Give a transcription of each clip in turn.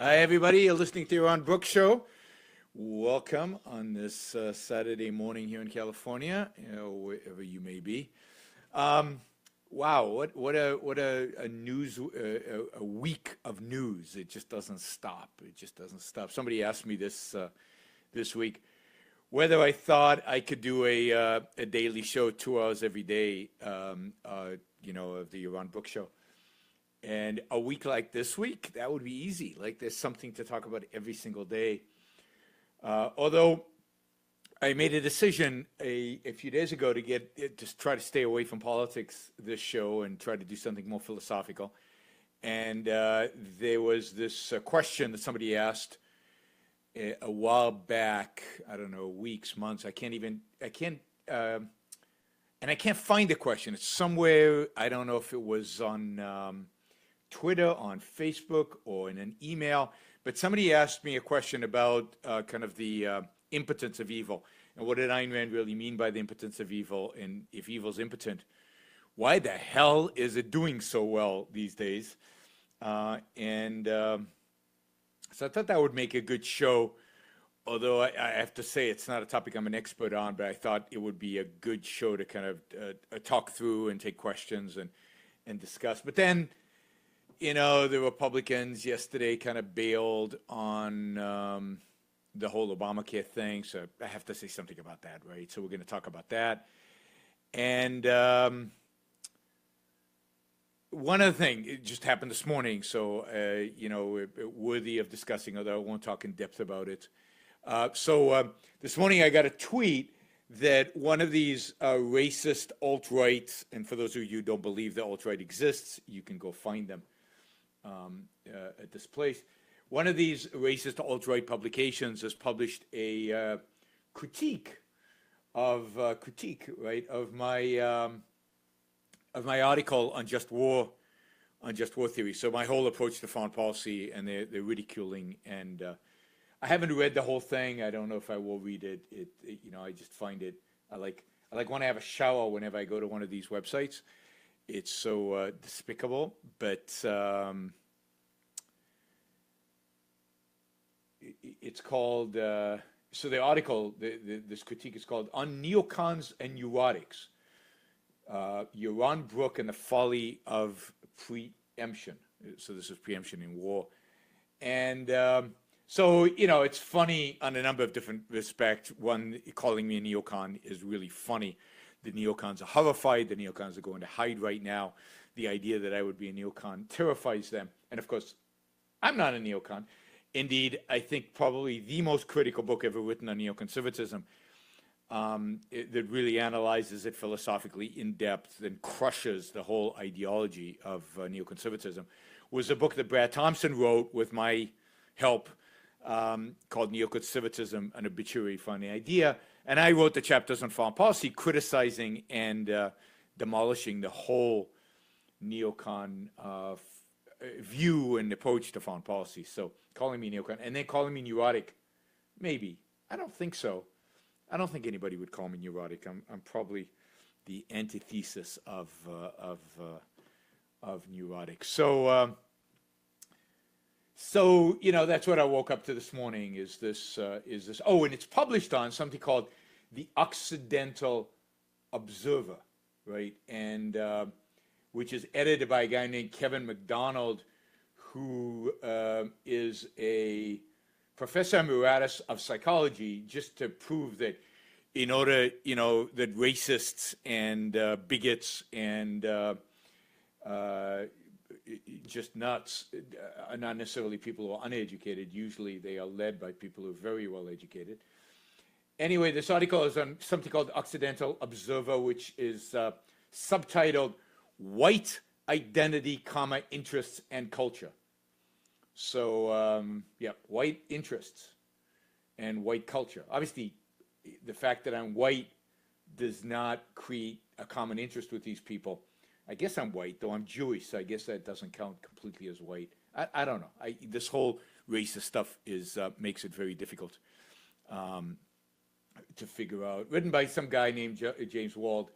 Hi, everybody. You're listening to Yaron Brook Show. Welcome on this Saturday morning here in California, wherever you may be. Um, wow, what a news a week of news. It just doesn't stop. It just doesn't stop. Somebody asked me this week whether I thought I could do a daily show, 2 hours every day, of the Yaron Brook Show. And a week like this week, that would be easy. Like there's something to talk about every single day. Although I made a decision a few days ago to try to stay away from politics this show and try to do something more philosophical. And there was this question that somebody asked a while back. I don't know, weeks, months. And I can't find the question. It's somewhere. I don't know if it was on Twitter, on Facebook, or in an email, but somebody asked me a question about kind of the impotence of evil. And what did Ayn Rand really mean by the impotence of evil? And if evil's impotent, why the hell is it doing so well these days? So I thought that would make a good show, although I have to say it's not a topic I'm an expert on, but I thought it would be a good show to kind of talk through and take questions and discuss. But then, the Republicans yesterday kind of bailed on the whole Obamacare thing, so I have to say something about that, right? So we're going to talk about that. And one other thing, it just happened this morning, so, worthy of discussing, although I won't talk in depth about it. This morning I got a tweet that one of these racist alt-rights, and for those of you who don't believe that alt-right exists, you can go find them at this place. One of these racist alt-right publications has published a critique, right, of my article on just war theory. So my whole approach to foreign policy, and they're ridiculing. And I haven't read the whole thing. I don't know if I will read it. I just find it. I like when I have a shower whenever I go to one of these websites. It's so despicable, but it's called, so the article, this critique is called On Neocons and Neurotics, Yaron Brook and the Folly of Preemption. So this is preemption in war. And it's funny on a number of different respects. One, calling me a neocon is really funny. The neocons are horrified. The neocons are going to hide right now. The idea that I would be a neocon terrifies them. And of course, I'm not a neocon. Indeed, I think probably the most critical book ever written on neoconservatism that really analyzes it philosophically in depth and crushes the whole ideology of neoconservatism was a book that Brad Thompson wrote with my help called Neoconservatism, an Obituary for the Idea. And I wrote the chapters on foreign policy criticizing and demolishing the whole neocon view and approach to foreign policy. So calling me neocon and then calling me neurotic, maybe. I don't think so. I don't think anybody would call me neurotic. I'm probably the antithesis of neurotic. So that's what I woke up to this morning. Is this? Oh, and it's published on something called the Occidental Observer, right? And which is edited by a guy named Kevin MacDonald, who is a professor emeritus of psychology, just to prove that in order, that racists and bigots and just nuts are not necessarily people who are uneducated. Usually they are led by people who are very well educated. Anyway, this article is on something called Occidental Observer, which is subtitled White Identity, Interests and Culture. So, white interests and white culture. Obviously, the fact that I'm white does not create a common interest with these people. I guess I'm white, though I'm Jewish, so I guess that doesn't count completely as white. I don't know. This whole racist stuff makes it very difficult to figure out. Written by some guy named James Wald.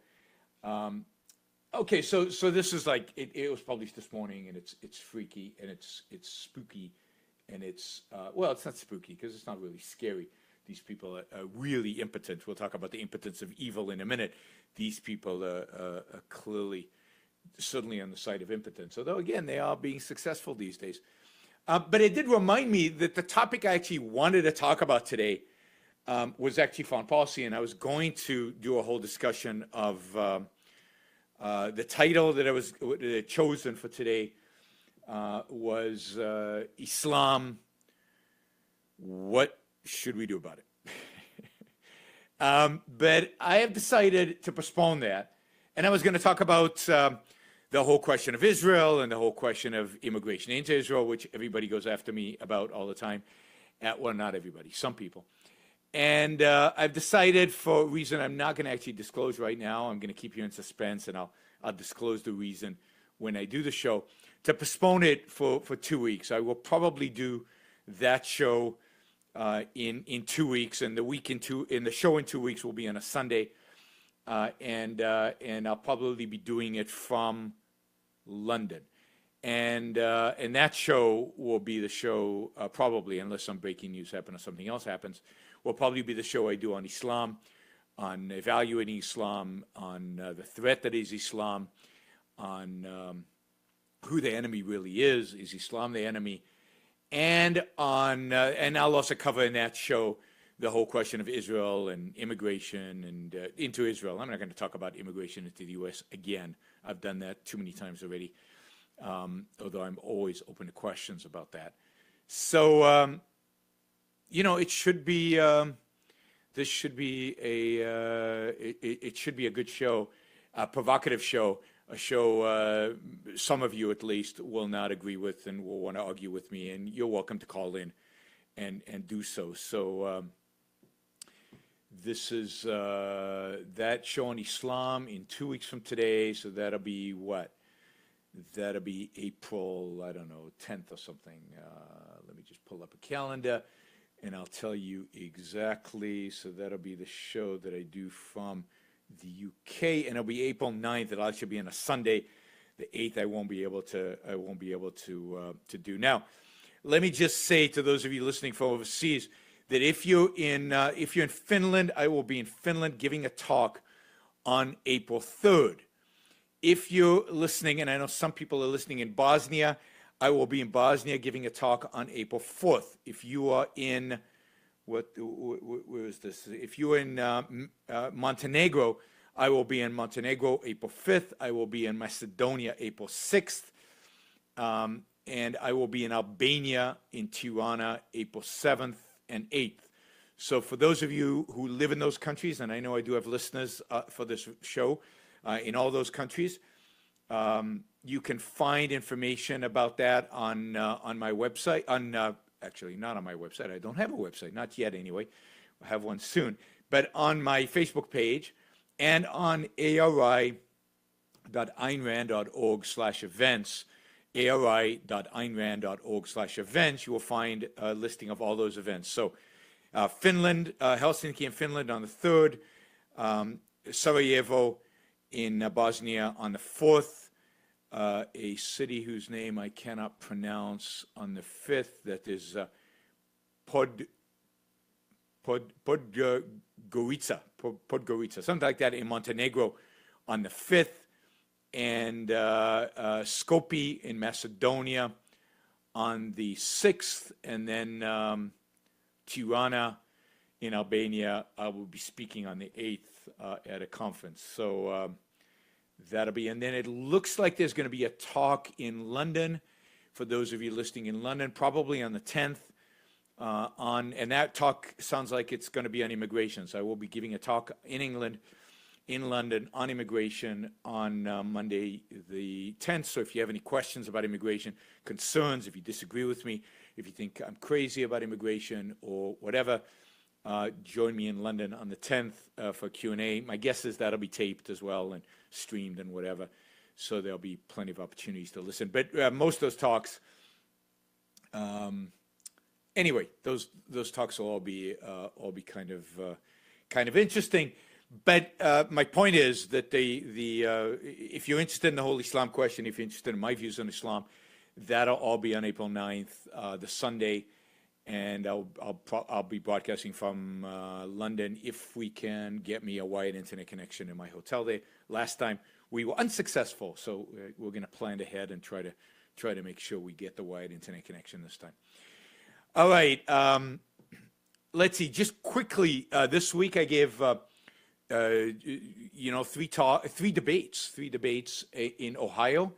Okay, so this is like it was published this morning, and it's freaky and it's spooky, and it's well, it's not spooky because it's not really scary. These people are really impotent. We'll talk about the impotence of evil in a minute. These people are clearly, certainly on the side of impotence. Although again, they are being successful these days. But it did remind me that the topic I actually wanted to talk about today was actually foreign policy, and I was going to do a whole discussion of the title that I was chosen for today was Islam. What should we do about it? But I have decided to postpone that, and I was going to talk about the whole question of Israel and the whole question of immigration into Israel, which everybody goes after me about all the time. Well, not everybody, some people. And I've decided, for a reason I'm not going to actually disclose right now, I'm going to keep you in suspense, and I'll disclose the reason when I do the show, to postpone it for 2 weeks. I will probably do that show in 2 weeks, and the show in 2 weeks will be on a Sunday, and I'll probably be doing it from London, and that show will be the show probably, unless some breaking news happens or something else happens, will probably be the show I do on Islam, on evaluating Islam, on the threat that is Islam, on who the enemy really is Islam the enemy, and I'll also cover in that show the whole question of Israel and immigration and into Israel. I'm not going to talk about immigration into the U.S. again. I've done that too many times already, although I'm always open to questions about that. So, it should be, this should be it should be a good show, a provocative show, a show some of you at least will not agree with and will want to argue with me, and you're welcome to call in and do so. So this is that show on Islam in 2 weeks from today, so that'll be what? That'll be April, I don't know, 10th or something. Let me just pull up a calendar, and I'll tell you exactly. So that'll be the show that I do from the UK, and it'll be April 9th. It'll actually be on a Sunday. The 8th I won't be able to do. Now, let me just say to those of you listening from overseas that if you're in Finland, I will be in Finland giving a talk on April 3rd. If you're listening, and I know some people are listening in Bosnia, I will be in Bosnia giving a talk on April 4th. If you are in, where is this? If you're in Montenegro, I will be in Montenegro April 5th. I will be in Macedonia April 6th. And I will be in Albania in Tirana April 7th and 8th. So for those of you who live in those countries, and I know I do have listeners for this show in all those countries, you can find information about that on my website. Actually, not on my website. I don't have a website, not yet anyway. I'll have one soon. But on my Facebook page and on ari.aynrand.org/events, ari.aynrand.org/events, you will find a listing of all those events. So Finland, Helsinki in Finland on the 3rd, Sarajevo in Bosnia on the 4th, a city whose name I cannot pronounce on the 5th, that is Podgorica, something like that, in Montenegro on the 5th, and Skopje in Macedonia on the 6th, and then Tirana in Albania. I will be speaking on the 8th at a conference. So that'll be, and then it looks like there's going to be a talk in London for those of you listening in London, probably on the 10th. And that talk sounds like it's going to be on immigration. So I will be giving a talk in England, in London, on immigration on Monday the 10th. So if you have any questions about immigration, concerns, if you disagree with me, if you think I'm crazy about immigration or whatever, join me in London on the 10th for Q&A. My guess is that'll be taped as well and streamed and whatever. So there'll be plenty of opportunities to listen. But most of those talks, anyway, those talks will all be kind of interesting. But my point is that if you're interested in the whole Islam question, if you're interested in my views on Islam, That'll all be on April 9th, the Sunday, and I'll be broadcasting from London if we can get me a wired internet connection in my hotel there. Last time we were unsuccessful, so we're going to plan ahead and try to make sure we get the wired internet connection this time. All right, let's see. Just quickly, this week I gave three debates in Ohio.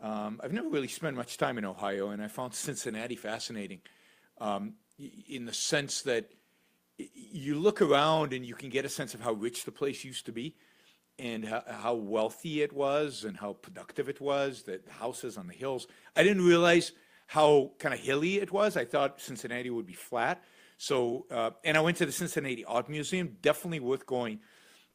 I've never really spent much time in Ohio, and I found Cincinnati fascinating in the sense that you look around and you can get a sense of how rich the place used to be and how wealthy it was and how productive it was, the houses on the hills. I didn't realize how kind of hilly it was. I thought Cincinnati would be flat. So, and I went to the Cincinnati Art Museum, definitely worth going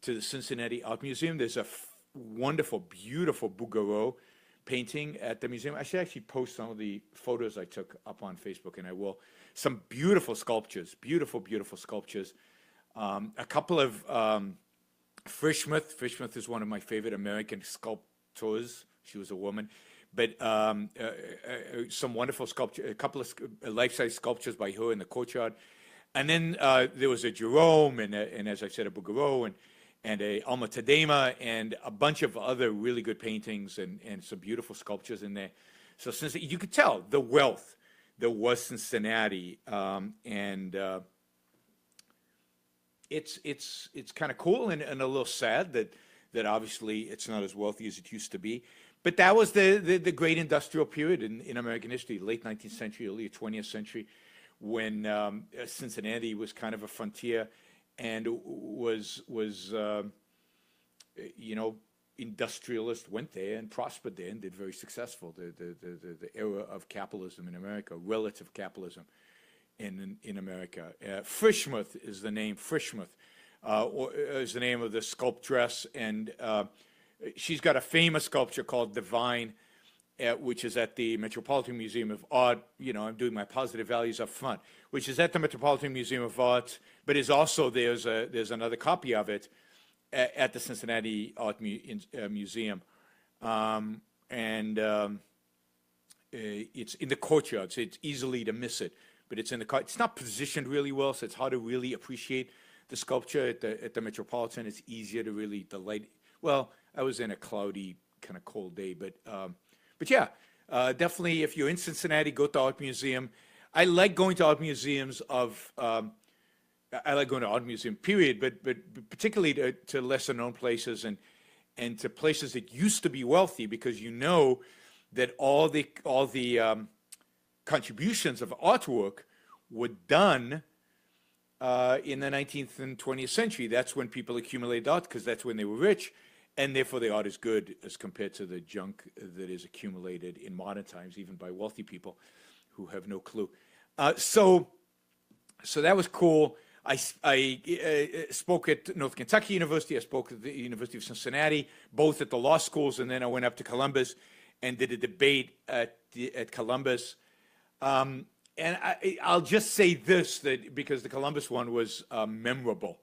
to the Cincinnati Art Museum. There's a wonderful, beautiful Bouguereau painting at the museum. I should actually post some of the photos I took up on Facebook, and I will. Some beautiful sculptures, beautiful, beautiful sculptures. A couple of Frischmuth. Frischmuth is one of my favorite American sculptors. She was a woman. But some wonderful sculpture, a couple of life-size sculptures by her in the courtyard. And then there was a Jerome, and as I said, a Bouguereau, and a Alma Tadema, and a bunch of other really good paintings and some beautiful sculptures in there. So since you could tell the wealth there was Cincinnati, and it's kind of cool and a little sad that obviously it's not as wealthy as it used to be. But that was the great industrial period in American history, late 19th century, early 20th century, when Cincinnati was kind of a frontier and was industrialists went there and prospered there and did very successful. The era of capitalism in America, relative capitalism in America. Frischmuth is the name. Frischmuth is the name of the sculptress, and she's got a famous sculpture called Divine, which is at the Metropolitan Museum of Art. I'm doing my positive values up front, which is at the Metropolitan Museum of Art, but is also there's another copy of it at the Cincinnati Art Museum, and it's in the courtyard, so it's easily to miss it. But it's in the it's not positioned really well, so it's hard to really appreciate the sculpture at the Metropolitan. It's easier to really delight. Well, I was in a cloudy, kind of cold day, but yeah, definitely if you're in Cincinnati, go to the Art Museum. I like going to art museums I like going to art museum, period, but particularly to lesser known places and to places that used to be wealthy, because that all the contributions of artwork were done in the 19th and 20th century. That's when people accumulated art, because that's when they were rich, and therefore the art is good as compared to the junk that is accumulated in modern times, even by wealthy people who have no clue. So that was cool. I spoke at North Kentucky University. I spoke at the University of Cincinnati, both at the law schools, and then I went up to Columbus and did a debate at Columbus. And I'll just say this, that because the Columbus one was memorable.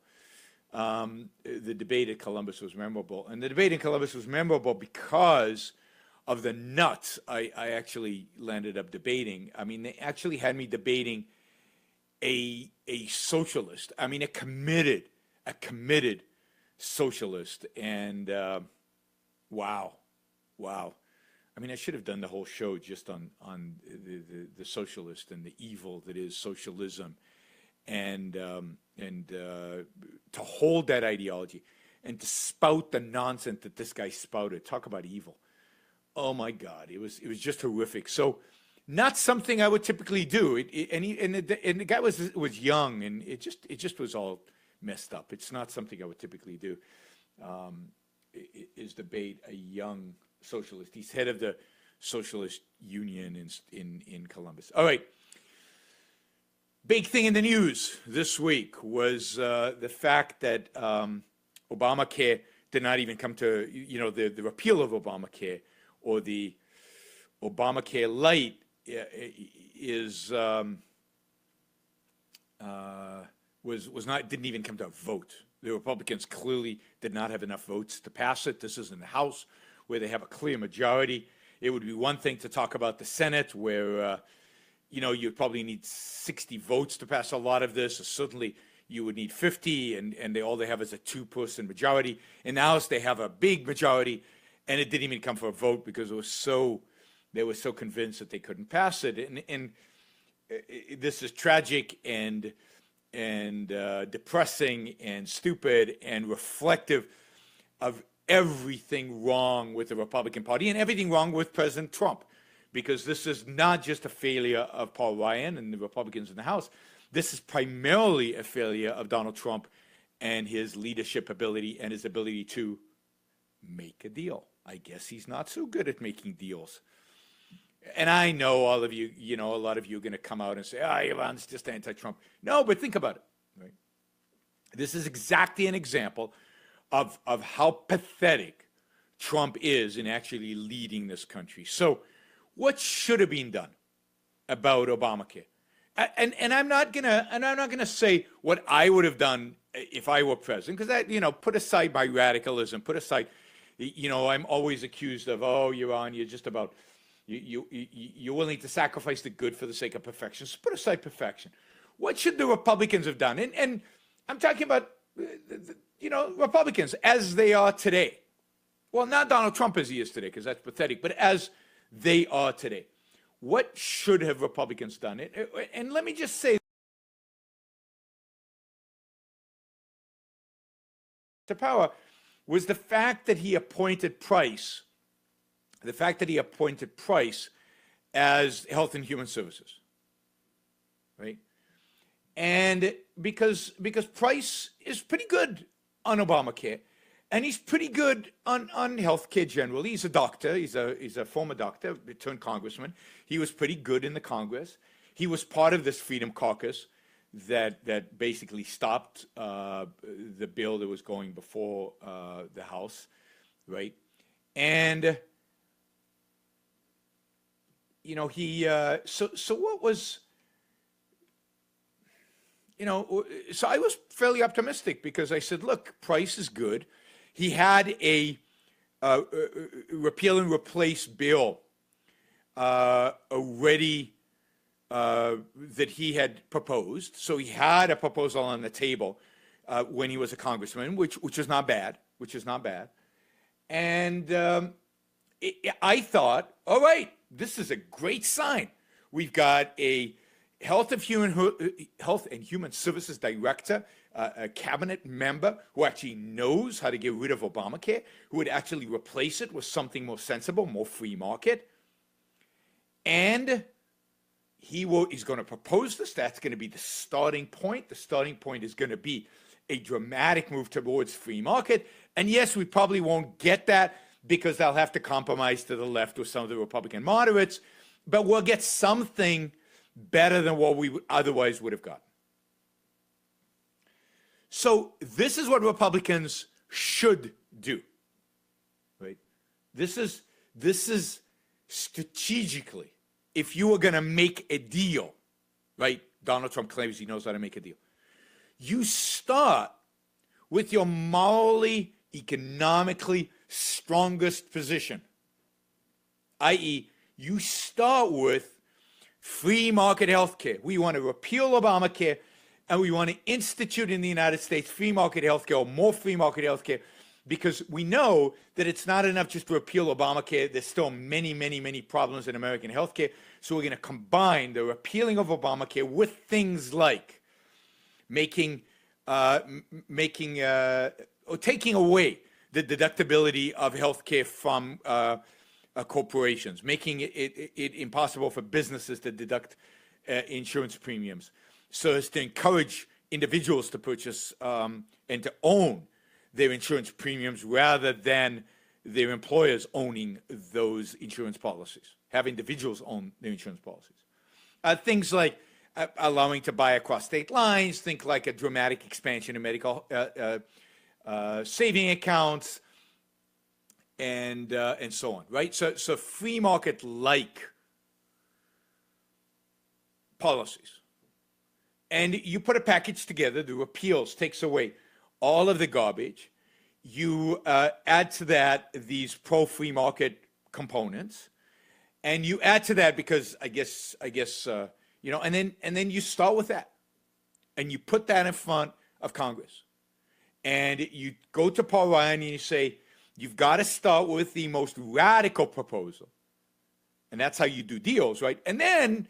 The debate at Columbus was memorable. And the debate in Columbus was memorable because of the nuts I actually landed up debating. I mean, they actually had me debating a socialist. I mean, a committed socialist. And wow. I mean, I should have done the whole show just on the socialist and the evil that is socialism, and to hold that ideology and to spout the nonsense that this guy spouted. Talk about evil. Oh my God, it was just horrific. So, not something I would typically do. And the guy was young, and it just was all messed up. It's not something I would typically do. Is debate a young socialist. He's head of the Socialist Union in Columbus. All right. Big thing in the news this week was the fact that Obamacare did not even come to, the repeal of Obamacare, or the Obamacare light didn't even come to a vote. The Republicans clearly did not have enough votes to pass it. This is in the House, where they have a clear majority. It would be one thing to talk about the Senate, where you'd probably need 60 votes to pass a lot of this, or certainly you would need 50, and all they have is a 2-person majority. In the House, they have a big majority, and it didn't even come for a vote because they were so convinced that they couldn't pass it. And this is tragic and depressing and stupid and reflective of everything wrong with the Republican Party and everything wrong with President Trump, because this is not just a failure of Paul Ryan and the Republicans in the House. This is primarily a failure of Donald Trump and his leadership ability and his ability to make a deal. I guess he's not so good at making deals. And I know all of you, a lot of you are going to come out and say, Yaron's just anti-Trump. No, but think about it. Right? This is exactly an example of how pathetic Trump is in actually leading this country. So what should have been done about Obamacare? And I'm not gonna say what I would have done if I were president, because put aside my radicalism, put aside, I'm always accused of, Yaron, you're just about, you're willing to sacrifice the good for the sake of perfection. So put aside perfection. What should the Republicans have done? And I'm talking about, Republicans as they are today. Well, not Donald Trump as he is today, because that's pathetic, but as they are today. What should have Republicans done? And let me just say, to power was the fact that he appointed Price, as Health and Human Services, right? And because Price is pretty good on Obamacare, and he's pretty good on health care generally. He's a doctor. He's a former doctor, turned congressman. He was pretty good in the Congress. He was part of this Freedom Caucus that basically stopped the bill that was going before the House, right? And so what was, so I was fairly optimistic because I said, look, Price is good. He had a repeal and replace bill already that he had proposed. So he had a proposal on the table when he was a congressman, which is not bad, And I thought, all right, this is a great sign. We've got a Health and Human Services Director, a cabinet member who actually knows how to get rid of Obamacare, who would actually replace it with something more sensible, more free market. And he's going to propose this. That's going to be the starting point. The starting point is going to be a dramatic move towards free market. And yes, we probably won't get that because they'll have to compromise to the left with some of the Republican moderates, but we'll get something better than what we otherwise would have gotten. So this is what Republicans should do, right? This is strategically, if you were going to make a deal, right? Donald Trump claims he knows how to make a deal. You start with your morally, economically strongest position, i.e., you start with free market health care. We want to repeal Obamacare, and we want to institute in the United States free market health care, or more free market health care, because we know that it's not enough just to repeal Obamacare. There's still many, many, many problems in American health care. So we're going to combine the repealing of Obamacare with things like taking away the deductibility of health care from corporations, making it impossible for businesses to deduct insurance premiums, so as to encourage individuals to purchase and to own their insurance premiums rather than their employers owning those insurance policies, have individuals own their insurance policies. Things like allowing to buy across state lines, think like a dramatic expansion of medical saving accounts, and so on, right? So free market-like policies. And you put a package together, the repeals takes away all of the garbage. You add to that these pro-free market components, And you add to that because I guess you know, and then you start with that, and you put that in front of Congress, and you go to Paul Ryan and you say, you've got to start with the most radical proposal, and that's how you do deals, right? And then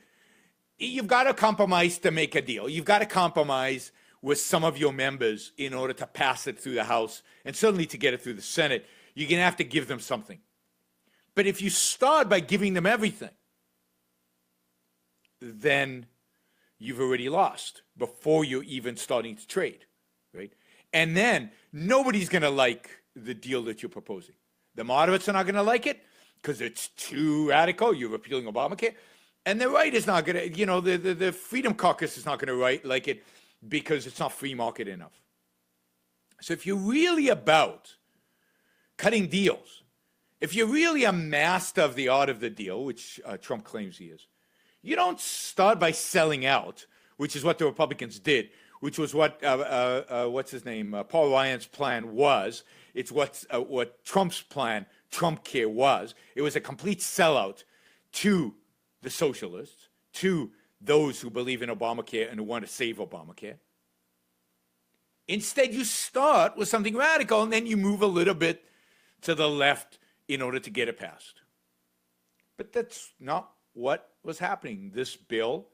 you've got to compromise to make a deal. You've got to compromise with some of your members in order to pass it through the House, and certainly to get it through the Senate. You're going to have to give them something. But if you start by giving them everything, then you've already lost before you're even starting to trade, right? And then nobody's going to like the deal that you're proposing. The moderates are not going to like it because it's too radical. You're repealing Obamacare. And the right is not going to, you know, the Freedom Caucus is not going to like it because it's not free market enough. So if you're really about cutting deals, if you're really a master of the art of the deal, which Trump claims he is, you don't start by selling out, which is what the Republicans did, which was what, what's his name, Paul Ryan's plan was. It's what Trump's plan, Trump Care, was. It was a complete sellout to the socialists, to those who believe in Obamacare and who want to save Obamacare. Instead, you start with something radical, and then you move a little bit to the left in order to get it passed. But that's not what was happening. This bill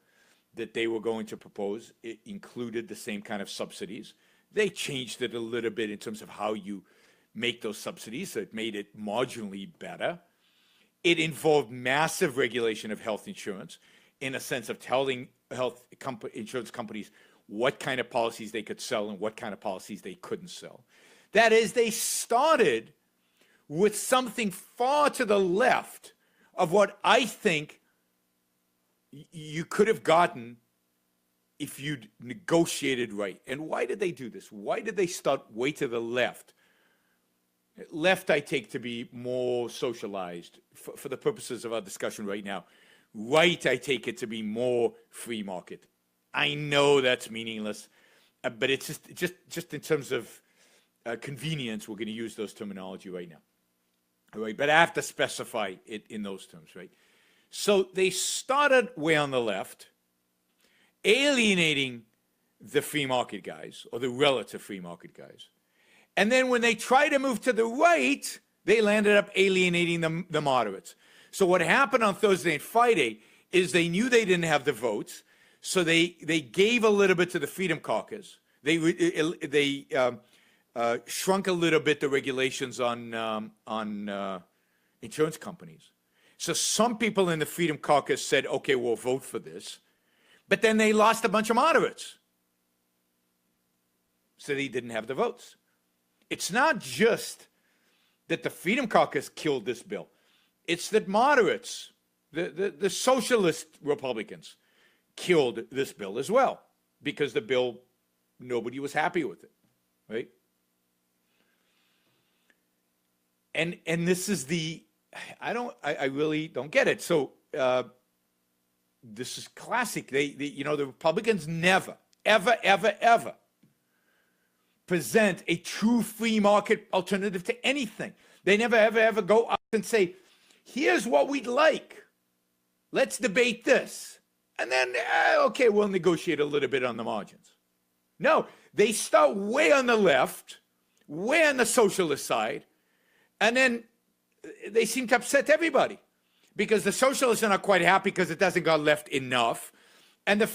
that they were going to propose, it included the same kind of subsidies. They changed it a little bit in terms of how you make those subsidies, so it made it marginally better. It involved massive regulation of health insurance in a sense of telling insurance companies what kind of policies they could sell and what kind of policies they couldn't sell. That is, they started with something far to the left of what I think you could have gotten if you'd negotiated right. And why did they do this? Why did they start way to the left? Left I take to be more socialized for the purposes of our discussion right now. Right I take it to be more free market. I know that's meaningless, but it's just in terms of convenience, we're going to use those terminology right now. All right, but I have to specify it in those terms, right? So they started way on the left, alienating the free market guys, or the relative free market guys. And then when they tried to move to the right, they landed up alienating the moderates. So what happened on Thursday and Friday is they knew they didn't have the votes, so they gave a little bit to the Freedom Caucus. They shrunk a little bit the regulations on insurance companies. So some people in the Freedom Caucus said, okay, we'll vote for this. But then they lost a bunch of moderates. So they didn't have the votes. It's not just that the Freedom Caucus killed this bill. It's that moderates, the socialist Republicans, killed this bill as well, because the bill, nobody was happy with it, right? And this is the, I really don't get it. So this is classic. You know, the Republicans never, ever, ever, ever present a true free market alternative to anything. They never, ever, ever go up and say, here's what we'd like. Let's debate this. And then, okay, we'll negotiate a little bit on the margins. No, they start way on the left, way on the socialist side, and then they seem to upset everybody because the socialists are not quite happy because it doesn't go left enough. And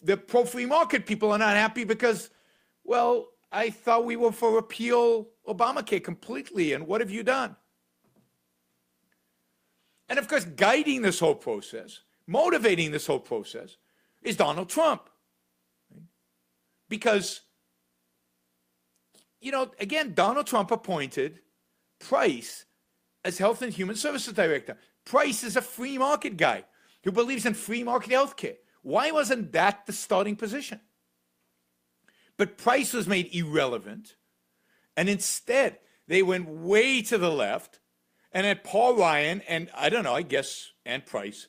the pro-free market people are not happy because, well, I thought we were for repeal Obamacare completely, and what have you done? And of course, guiding this whole process, motivating this whole process, is Donald Trump. Because, you know, again, Donald Trump appointed Price as Health and Human Services Director. Price is a free market guy who believes in free market health care. Why wasn't that the starting position? But Price was made irrelevant, and instead they went way to the left, and then Paul Ryan and, I don't know, I guess, and Price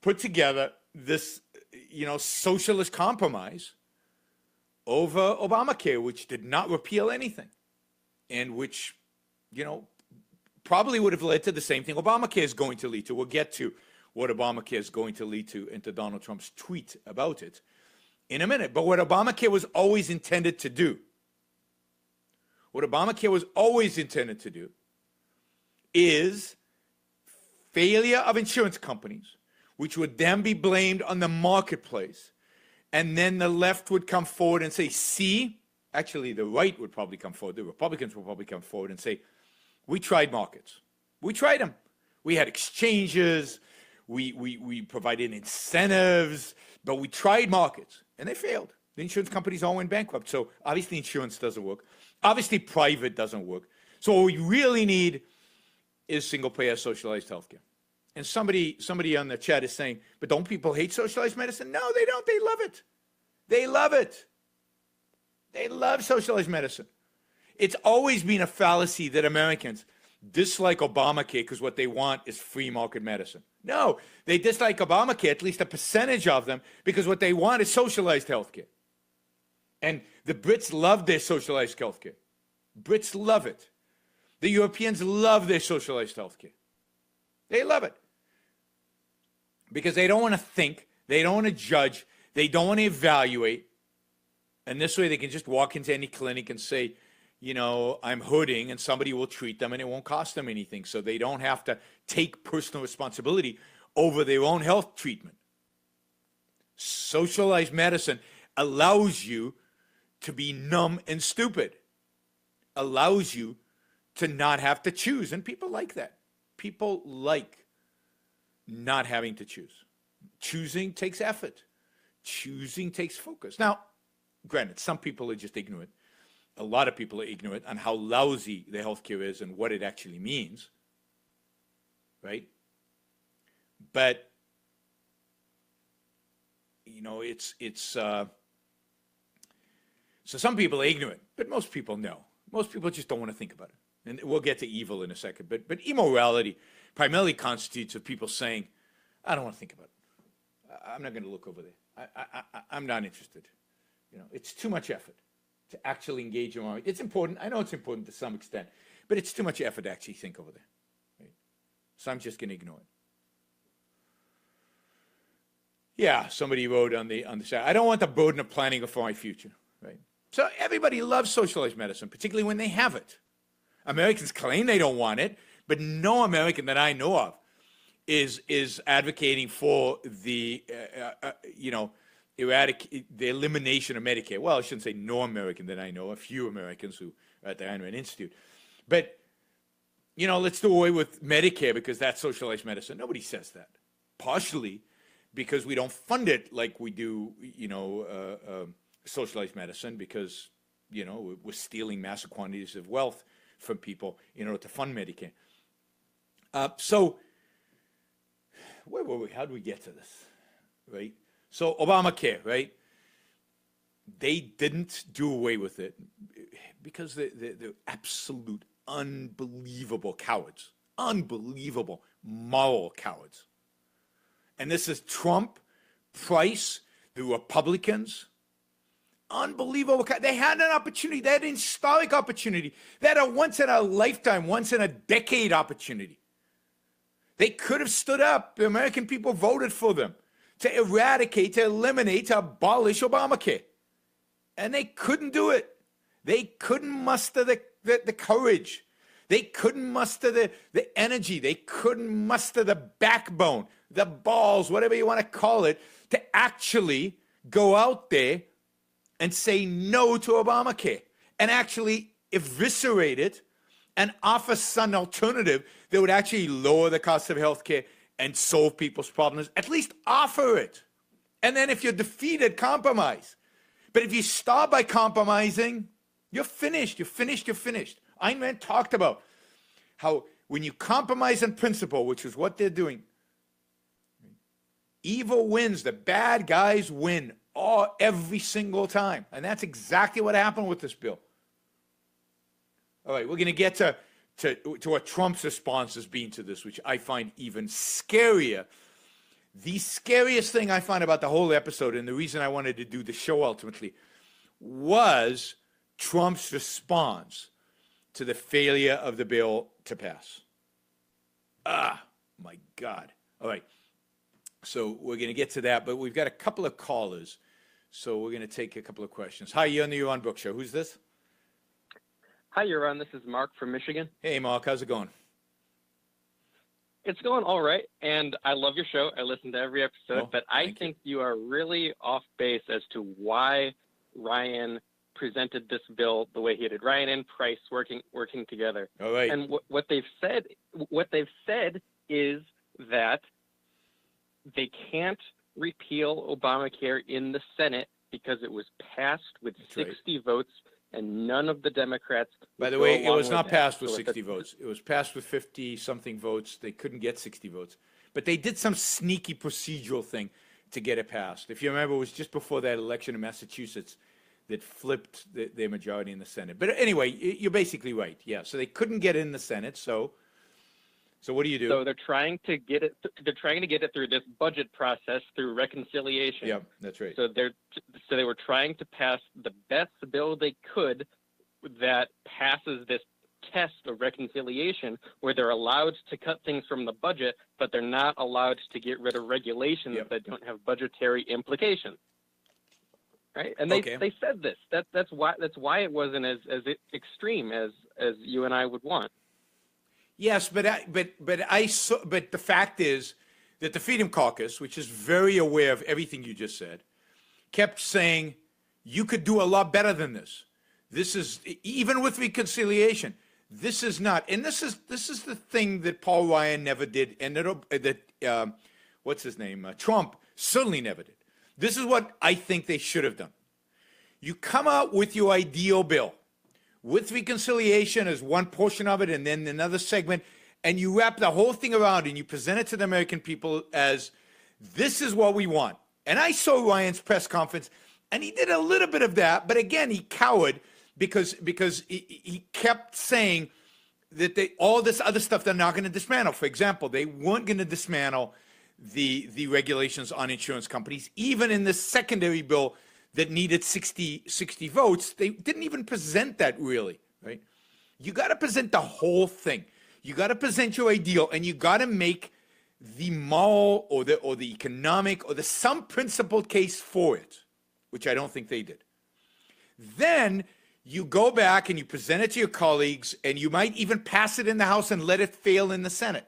put together this, you know, socialist compromise over Obamacare, which did not repeal anything, and which, you know, probably would have led to the same thing Obamacare is going to lead to. We'll get to what Obamacare is going to lead to and to Donald Trump's tweet about it in a minute. But what Obamacare was always intended to do, is failure of insurance companies, which would then be blamed on the marketplace. And then the left would come forward and say, see, actually the right would probably come forward, the Republicans would probably come forward and say, we tried markets. We tried them. We had exchanges, we provided incentives, but we tried markets, and they failed. The insurance companies all went bankrupt. So obviously insurance doesn't work. Obviously private doesn't work. So what we really need is single-payer socialized healthcare. And somebody on the chat is saying, but don't people hate socialized medicine? No, they don't. They love it. They love it. They love socialized medicine. It's always been a fallacy that Americans dislike Obamacare because what they want is free market medicine. No, they dislike Obamacare, at least a percentage of them, because what they want is socialized healthcare. And the Brits love their socialized healthcare. Brits love it. The Europeans love their socialized healthcare. They love it. Because they don't want to think, they don't want to judge, they don't want to evaluate. And this way they can just walk into any clinic and say, you know, I'm hurting, and somebody will treat them and it won't cost them anything. So they don't have to take personal responsibility over their own health treatment. Socialized medicine allows you to be numb and stupid, allows you to not have to choose. And people like that. People like not having to choose. Choosing takes effort. Choosing takes focus. Now, granted, some people are just ignorant. A lot of people are ignorant on how lousy the healthcare is and what it actually means, right? But, you know, so some people are ignorant, but most people know. Most people just don't want to think about it. And we'll get to evil in a second. But immorality primarily constitutes of people saying, I don't want to think about it. I'm not going to look over there. I'm not interested. You know, it's too much effort to actually engage in morality. It's important. I know it's important to some extent, but it's too much effort to actually think over there. Right? So I'm just going to ignore it. Yeah, somebody wrote on the side, I don't want the burden of planning for my future. Right? So everybody loves socialized medicine, particularly when they have it. Americans claim they don't want it, but no American that I know of is advocating for the the elimination of Medicare. Well, I shouldn't say no American that I know, a few Americans who are at the Ayn Rand Institute. But, you know, let's do away with Medicare because that's socialized medicine. Nobody says that. Partially because we don't fund it like we do, socialized medicine because, you know, we're stealing massive quantities of wealth from people in order to fund Medicare. So where were we? How did we get to this, right? So Obamacare, right? They didn't do away with it because they're absolute unbelievable cowards, unbelievable moral cowards. And this is Trump, Price, the Republicans. Unbelievable. They had an opportunity. They had an historic opportunity. They had a once-in-a-lifetime, once-in-a-decade opportunity. They could have stood up. The American people voted for them to eradicate, to eliminate, to abolish Obamacare. And they couldn't do it. They couldn't muster the courage. They couldn't muster the energy. They couldn't muster the backbone, the balls, whatever you want to call it, to actually go out there and say no to Obamacare and actually eviscerate it and offer some alternative that would actually lower the cost of health care and solve people's problems. At least offer it. And then if you're defeated, compromise. But if you start by compromising, you're finished. You're finished. You're finished. Ayn Rand talked about how when you compromise on principle, which is what they're doing, evil wins. The bad guys win every single time. And that's exactly what happened with this bill. All right, we're going to get to what Trump's response has been to this, which I find even scarier. The scariest thing I find about the whole episode, and the reason I wanted to do the show ultimately, was Trump's response to the failure of the bill to pass. My God. All right. So we're going to get to that, but we've got a couple of callers. So we're going to take a couple of questions. Hi, you're on the Yaron Brook Show. Who's this? Hi, Yaron. This is Mark from Michigan. Hey, Mark. How's it going? It's going all right, and I love your show. I listen to every episode, but I think you are really off base as to why Ryan presented this bill the way he did. Ryan and Price working together. All right. And what they've said is that they can't repeal Obamacare in the Senate because it was passed with 60 votes, and none of the Democrats. By the way, it was not passed with 60 votes. It was passed with 50-something votes. They couldn't get 60 votes. But they did some sneaky procedural thing to get it passed. If you remember, it was just before that election in Massachusetts that flipped their majority in the Senate. But anyway, you're basically right. Yeah, so they couldn't get it in the Senate. So what do you do? So they're trying to get it. They're trying to get it through this budget process through reconciliation. Yeah, that's right. So they were trying to pass the best bill they could that passes this test of reconciliation, where they're allowed to cut things from the budget, but they're not allowed to get rid of regulations that don't have budgetary implications. Right, and they said this. That's why it wasn't as extreme as you and I would want. Yes, but the fact is that the Freedom Caucus, which is very aware of everything you just said, kept saying you could do a lot better than this. This is even with reconciliation. This is not, and this is the thing that Paul Ryan never did, and that what's his name, Trump certainly never did. This is what I think they should have done. You come out with your ideal bill, with reconciliation as one portion of it, and then another segment, and you wrap the whole thing around and you present it to the American people as this is what we want. And I saw Ryan's press conference, and he did a little bit of that, but again, he cowered because he kept saying that all this other stuff they're not going to dismantle. For example, they weren't going to dismantle the regulations on insurance companies, even in the secondary bill that needed 60 votes. They didn't even present that, really, right? You got to present the whole thing. You got to present your ideal, and you got to make the moral or the economic or some principled case for it, which I don't think they did. Then you go back and you present it to your colleagues, and you might even pass it in the House and let it fail in the Senate.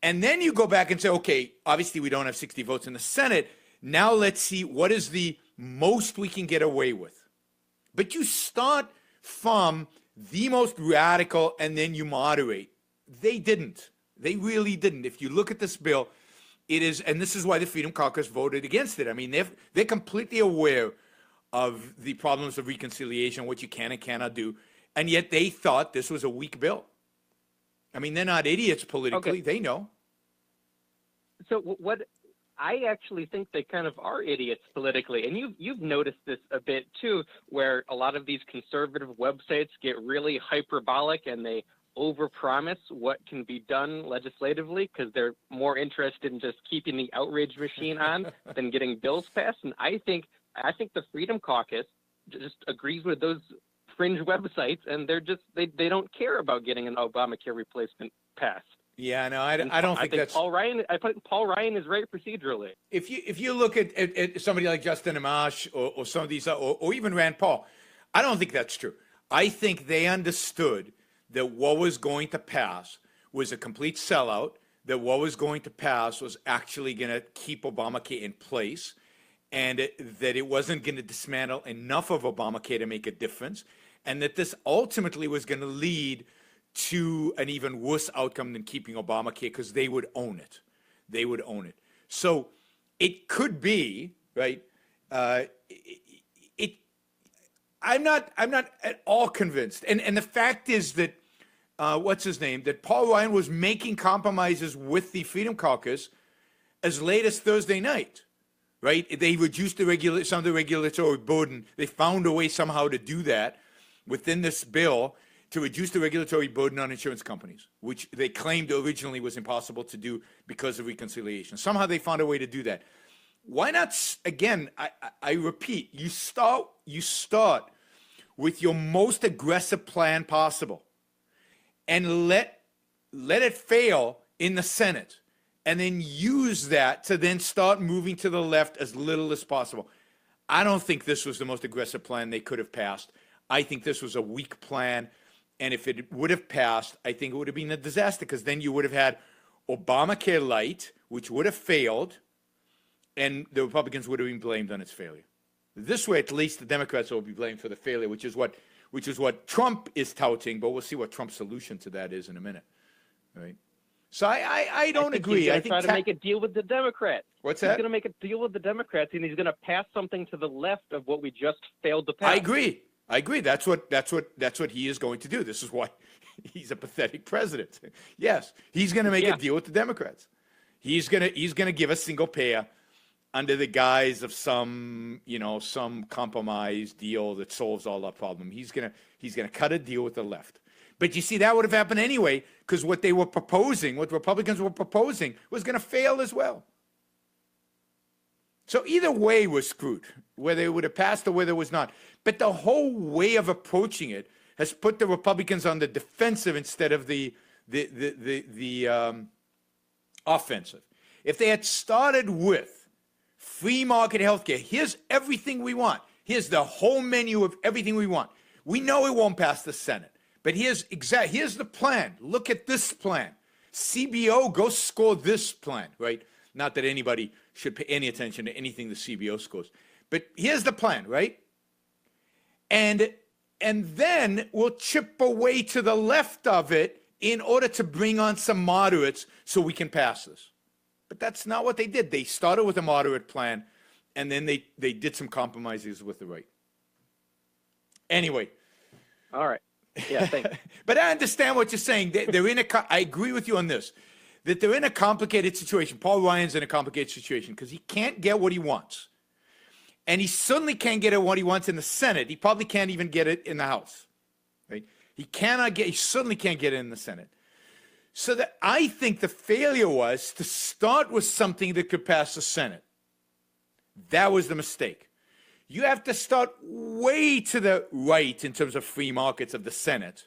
And then you go back and say, okay, obviously we don't have 60 votes in the Senate. Now let's see what is the most we can get away with. But you start from the most radical and then you moderate. They didn't. They really didn't. If you look at this bill, it is, and this is why the Freedom Caucus voted against it. I mean, they're completely aware of the problems of reconciliation, what you can and cannot do, and yet they thought this was a weak bill. I mean, they're not idiots politically. Okay. They know. So what I actually think they kind of are idiots politically, and you've noticed this a bit too, where a lot of these conservative websites get really hyperbolic and they overpromise what can be done legislatively because they're more interested in just keeping the outrage machine on than getting bills passed. And I think the Freedom Caucus just agrees with those fringe websites, and they don't care about getting an Obamacare replacement passed. Yeah, no, I don't think that's Paul Ryan. I think Paul Ryan is right procedurally. If you look at somebody like Justin Amash or some of these or even Rand Paul, I don't think that's true. I think they understood that what was going to pass was a complete sellout. That what was going to pass was actually going to keep Obamacare in place, and that it wasn't going to dismantle enough of Obamacare to make a difference, and that this ultimately was going to lead to an even worse outcome than keeping Obamacare because they would own it. They would own it. So it could be, right? I'm not at all convinced. And the fact is that, what's his name? That Paul Ryan was making compromises with the Freedom Caucus as late as Thursday night, right? They reduced some of the regulatory burden. They found a way somehow to do that within this bill, to reduce the regulatory burden on insurance companies, which they claimed originally was impossible to do because of reconciliation. Somehow they found a way to do that. Why not, again, I repeat, you start with your most aggressive plan possible and let let it fail in the Senate, and then use that to then start moving to the left as little as possible. I don't think this was the most aggressive plan they could have passed. I think this was a weak plan. And if it would have passed, I think it would have been a disaster, because then you would have had Obamacare light, which would have failed, and the Republicans would have been blamed on its failure. This way, at least the Democrats will be blamed for the failure, which is what Trump is touting, but we'll see what Trump's solution to that is in a minute. Right? So I don't agree. I think try to make a deal with the Democrats. What's that? He's going to make a deal with the Democrats, and he's going to pass something to the left of what we just failed to pass. I agree. That's what he is going to do. This is why he's a pathetic president. Yes, he's going to make a deal with the Democrats. He's going to give a single payer under the guise of some compromise deal that solves all our problem. He's going to cut a deal with the left. But you see, that would have happened anyway, because what they were proposing, what Republicans were proposing, was going to fail as well. So either way was screwed, whether it would have passed or whether it was not. But the whole way of approaching it has put the Republicans on the defensive instead of the offensive. If they had started with free market healthcare, here's everything we want. Here's the whole menu of everything we want. We know it won't pass the Senate, but here's the plan. Look at this plan. CBO, go score this plan, right? Not that anybody should pay any attention to anything the CBO scores. But here's the plan, right? And then we'll chip away to the left of it in order to bring on some moderates so we can pass this. But that's not what they did. They started with a moderate plan, and then they did some compromises with the right. Anyway. All right. Yeah, thanks. But I understand what you're saying. I agree with you on this, that they're in a complicated situation. Paul Ryan's in a complicated situation because he can't get what he wants. And he certainly can't get what he wants in the Senate. He probably can't even get it in the House. Right? He certainly can't get it in the Senate. So that I think the failure was to start with something that could pass the Senate. That was the mistake. You have to start way to the right in terms of free markets of the Senate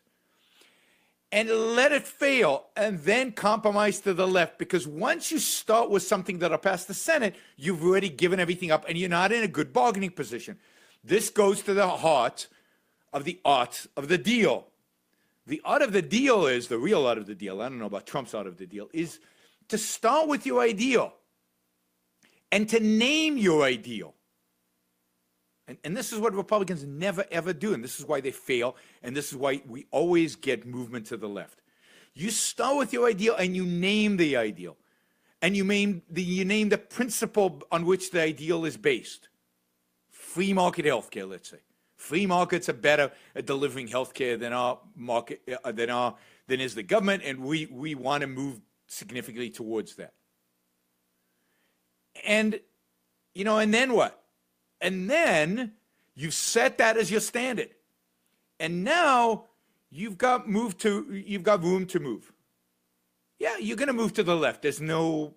and let it fail and then compromise to the left, because once you start with something that'll pass the Senate, you've already given everything up and you're not in a good bargaining position. This goes to the heart of the art of the deal. The art of the deal is, the real art of the deal, I don't know about Trump's art of the deal, is to start with your ideal and to name your ideal. And this is what Republicans never, ever do, and this is why they fail, and this is why we always get movement to the left. You start with your ideal, and you name the ideal, and you name the principle on which the ideal is based. Free market healthcare, let's say. Free markets are better at delivering healthcare than our market than is the government, and we want to move significantly towards that. And and then what? And then you've set that as your standard. And now you've got room to move. Yeah, you're going to move to the left. There's no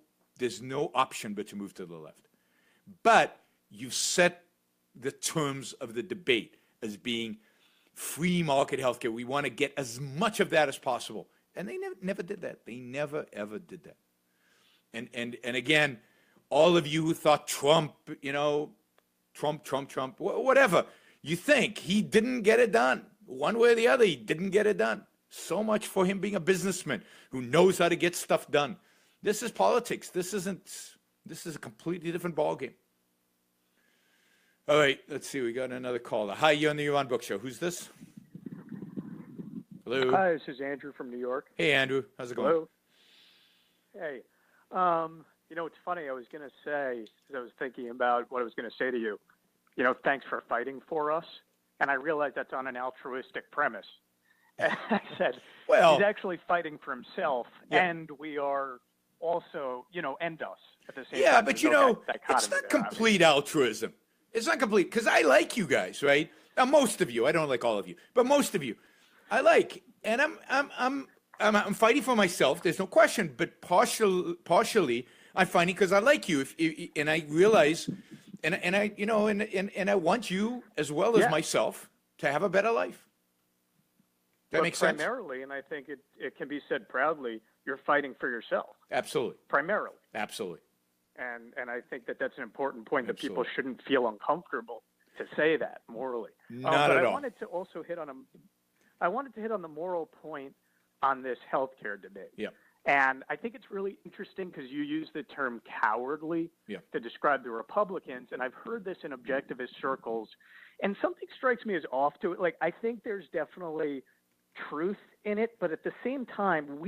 option but to move to the left. But you've set the terms of the debate as being free market healthcare. We want to get as much of that as possible. And they never did that. They never, ever did that. And again, all of you who thought Trump, Trump, whatever you think, he didn't get it done. One way or the other, he didn't get it done. So much for him being a businessman who knows how to get stuff done. This is politics. This is a completely different ballgame. All right, let's see. We got another caller. Hi, you're on the Yaron Brook Show. Who's this? Hello. Hi, this is Andrew from New York. Hey, Andrew. How's it going? Hello. Hey. It's funny. I was going to say, as I was thinking about what I was going to say to you, thanks for fighting for us. And I realized that's on an altruistic premise. And I said, well, he's actually fighting for himself, and we are also, and us at the same time. Yeah, but it's not complete altruism. It's not complete, because I like you guys, right? Now, most of you. I don't like all of you, but most of you, I like, and I'm fighting for myself. There's no question, but partially, I'm fighting because I like you, and I realize, and I want you as well as myself to have a better life. That makes sense. Primarily, and I think it can be said proudly, you're fighting for yourself. Absolutely. Primarily. Absolutely. And I think that's an important point, that Absolutely. people shouldn't feel uncomfortable to say that morally. Not but at I all. wanted to also hit on the moral point on this healthcare debate. Yeah. And I think it's really interesting because you use the term cowardly to describe the Republicans, and I've heard this in objectivist circles, and something strikes me as off to it. Like, I think there's definitely truth in it, but at the same time,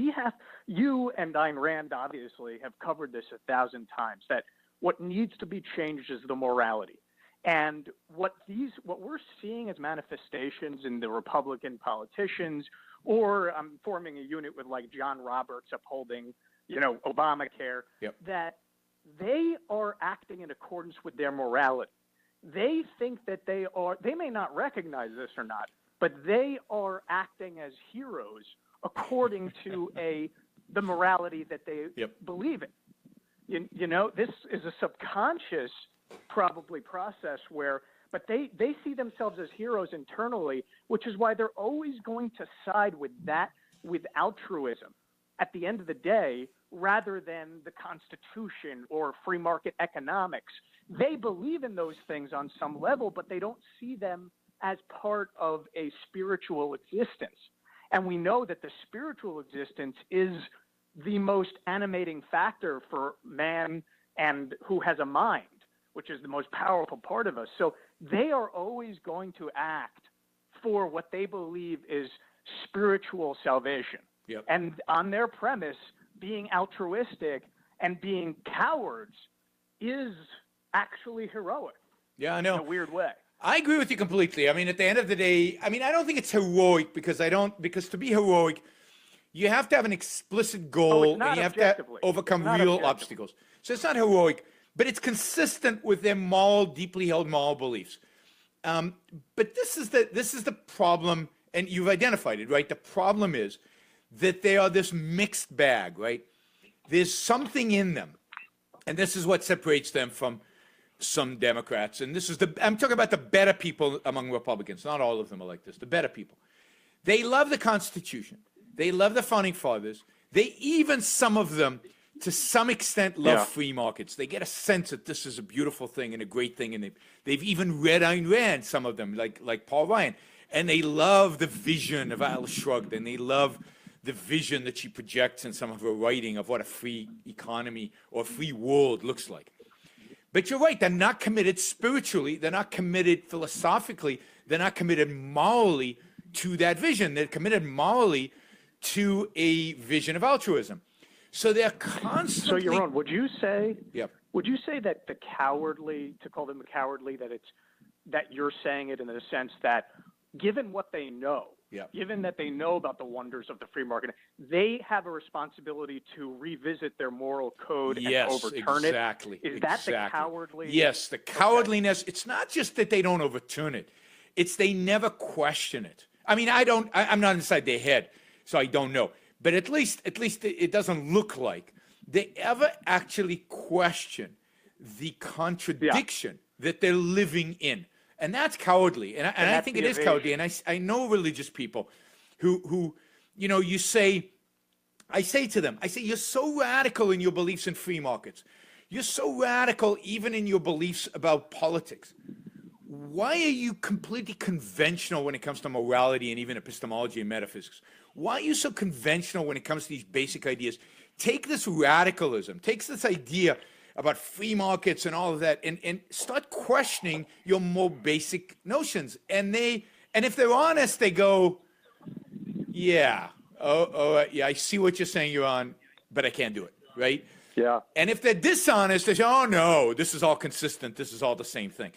you and Ayn Rand obviously have covered this 1,000 times, that what needs to be changed is the morality. And what we're seeing as manifestations in the Republican politicians, or I'm forming a unit with like John Roberts upholding, Obamacare, that they are acting in accordance with their morality. They think that they may not recognize this or not, but they are acting as heroes according to the morality that they believe in. This is a subconscious probably process but they see themselves as heroes internally, which is why they're always going to side with altruism at the end of the day, rather than the Constitution or free market economics. They believe in those things on some level, but they don't see them as part of a spiritual existence. And we know that the spiritual existence is the most animating factor for man and who has a mind, which is the most powerful part of us. So they are always going to act for what they believe is spiritual salvation. Yep. And on their premise, being altruistic and being cowards is actually heroic. Yeah, I know. In a weird way. I agree with you completely. I mean, at the end of the day, I don't think it's heroic because to be heroic, you have to have an explicit goal and you have to overcome real obstacles. So it's not heroic, but it's consistent with their deeply held moral beliefs. But this is the problem, and you've identified it, right? The problem is that they are this mixed bag, right? There's something in them, and this is what separates them from some Democrats. And I'm talking about the better people among Republicans. Not all of them are like this. The better people. They love the Constitution. They love the Founding Fathers. Some of them, to some extent, love free markets. They get a sense that this is a beautiful thing and a great thing. And they've even read Ayn Rand, some of them, like Paul Ryan. And they love the vision of Atlas Shrugged. And they love the vision that she projects in some of her writing of what a free economy or free world looks like. But you're right, they're not committed spiritually, they're not committed philosophically, they're not committed morally to that vision. They're committed morally to a vision of altruism. So they're constantly... So, Yaron, would you say that the cowardly, to call them cowardly, that you're saying it in the sense that given what they know, given that they know about the wonders of the free market, they have a responsibility to revisit their moral code and overturn it? Is that the cowardly? Yes, the cowardliness. Okay. It's not just that they don't overturn it. It's they never question it. I mean, I'm not inside their head, so I don't know. But at least it doesn't look like they ever actually question the contradiction that they're living in. And that's cowardly. And I think it is cowardly. And I know religious people who I say to them, you're so radical in your beliefs in free markets. You're so radical even in your beliefs about politics. Why are you completely conventional when it comes to morality and even epistemology and metaphysics? Why are you so conventional when it comes to these basic ideas? Take this radicalism, take this idea about free markets and all of that, and start questioning your more basic notions. And if they're honest, they go, yeah, I see what you're saying, Yaron, but I can't do it, right? Yeah. And if they're dishonest, they say, oh no, this is all consistent, this is all the same thing.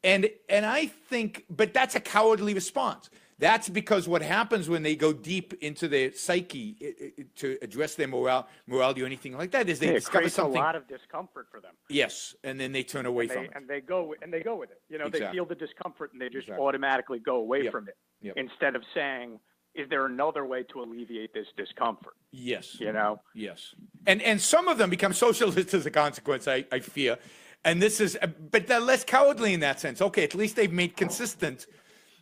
And I think, but that's a cowardly response. That's because what happens when they go deep into their psyche to address their morality or anything like that is they discover something. It creates a lot of discomfort for them. Yes, and then they turn away from it. And they go with it. Exactly. They feel the discomfort and they just automatically go away from it instead of saying, is there another way to alleviate this discomfort? Yes. Yes. And some of them become socialists as a consequence, I fear. And but they're less cowardly in that sense. Okay, at least they've made consistent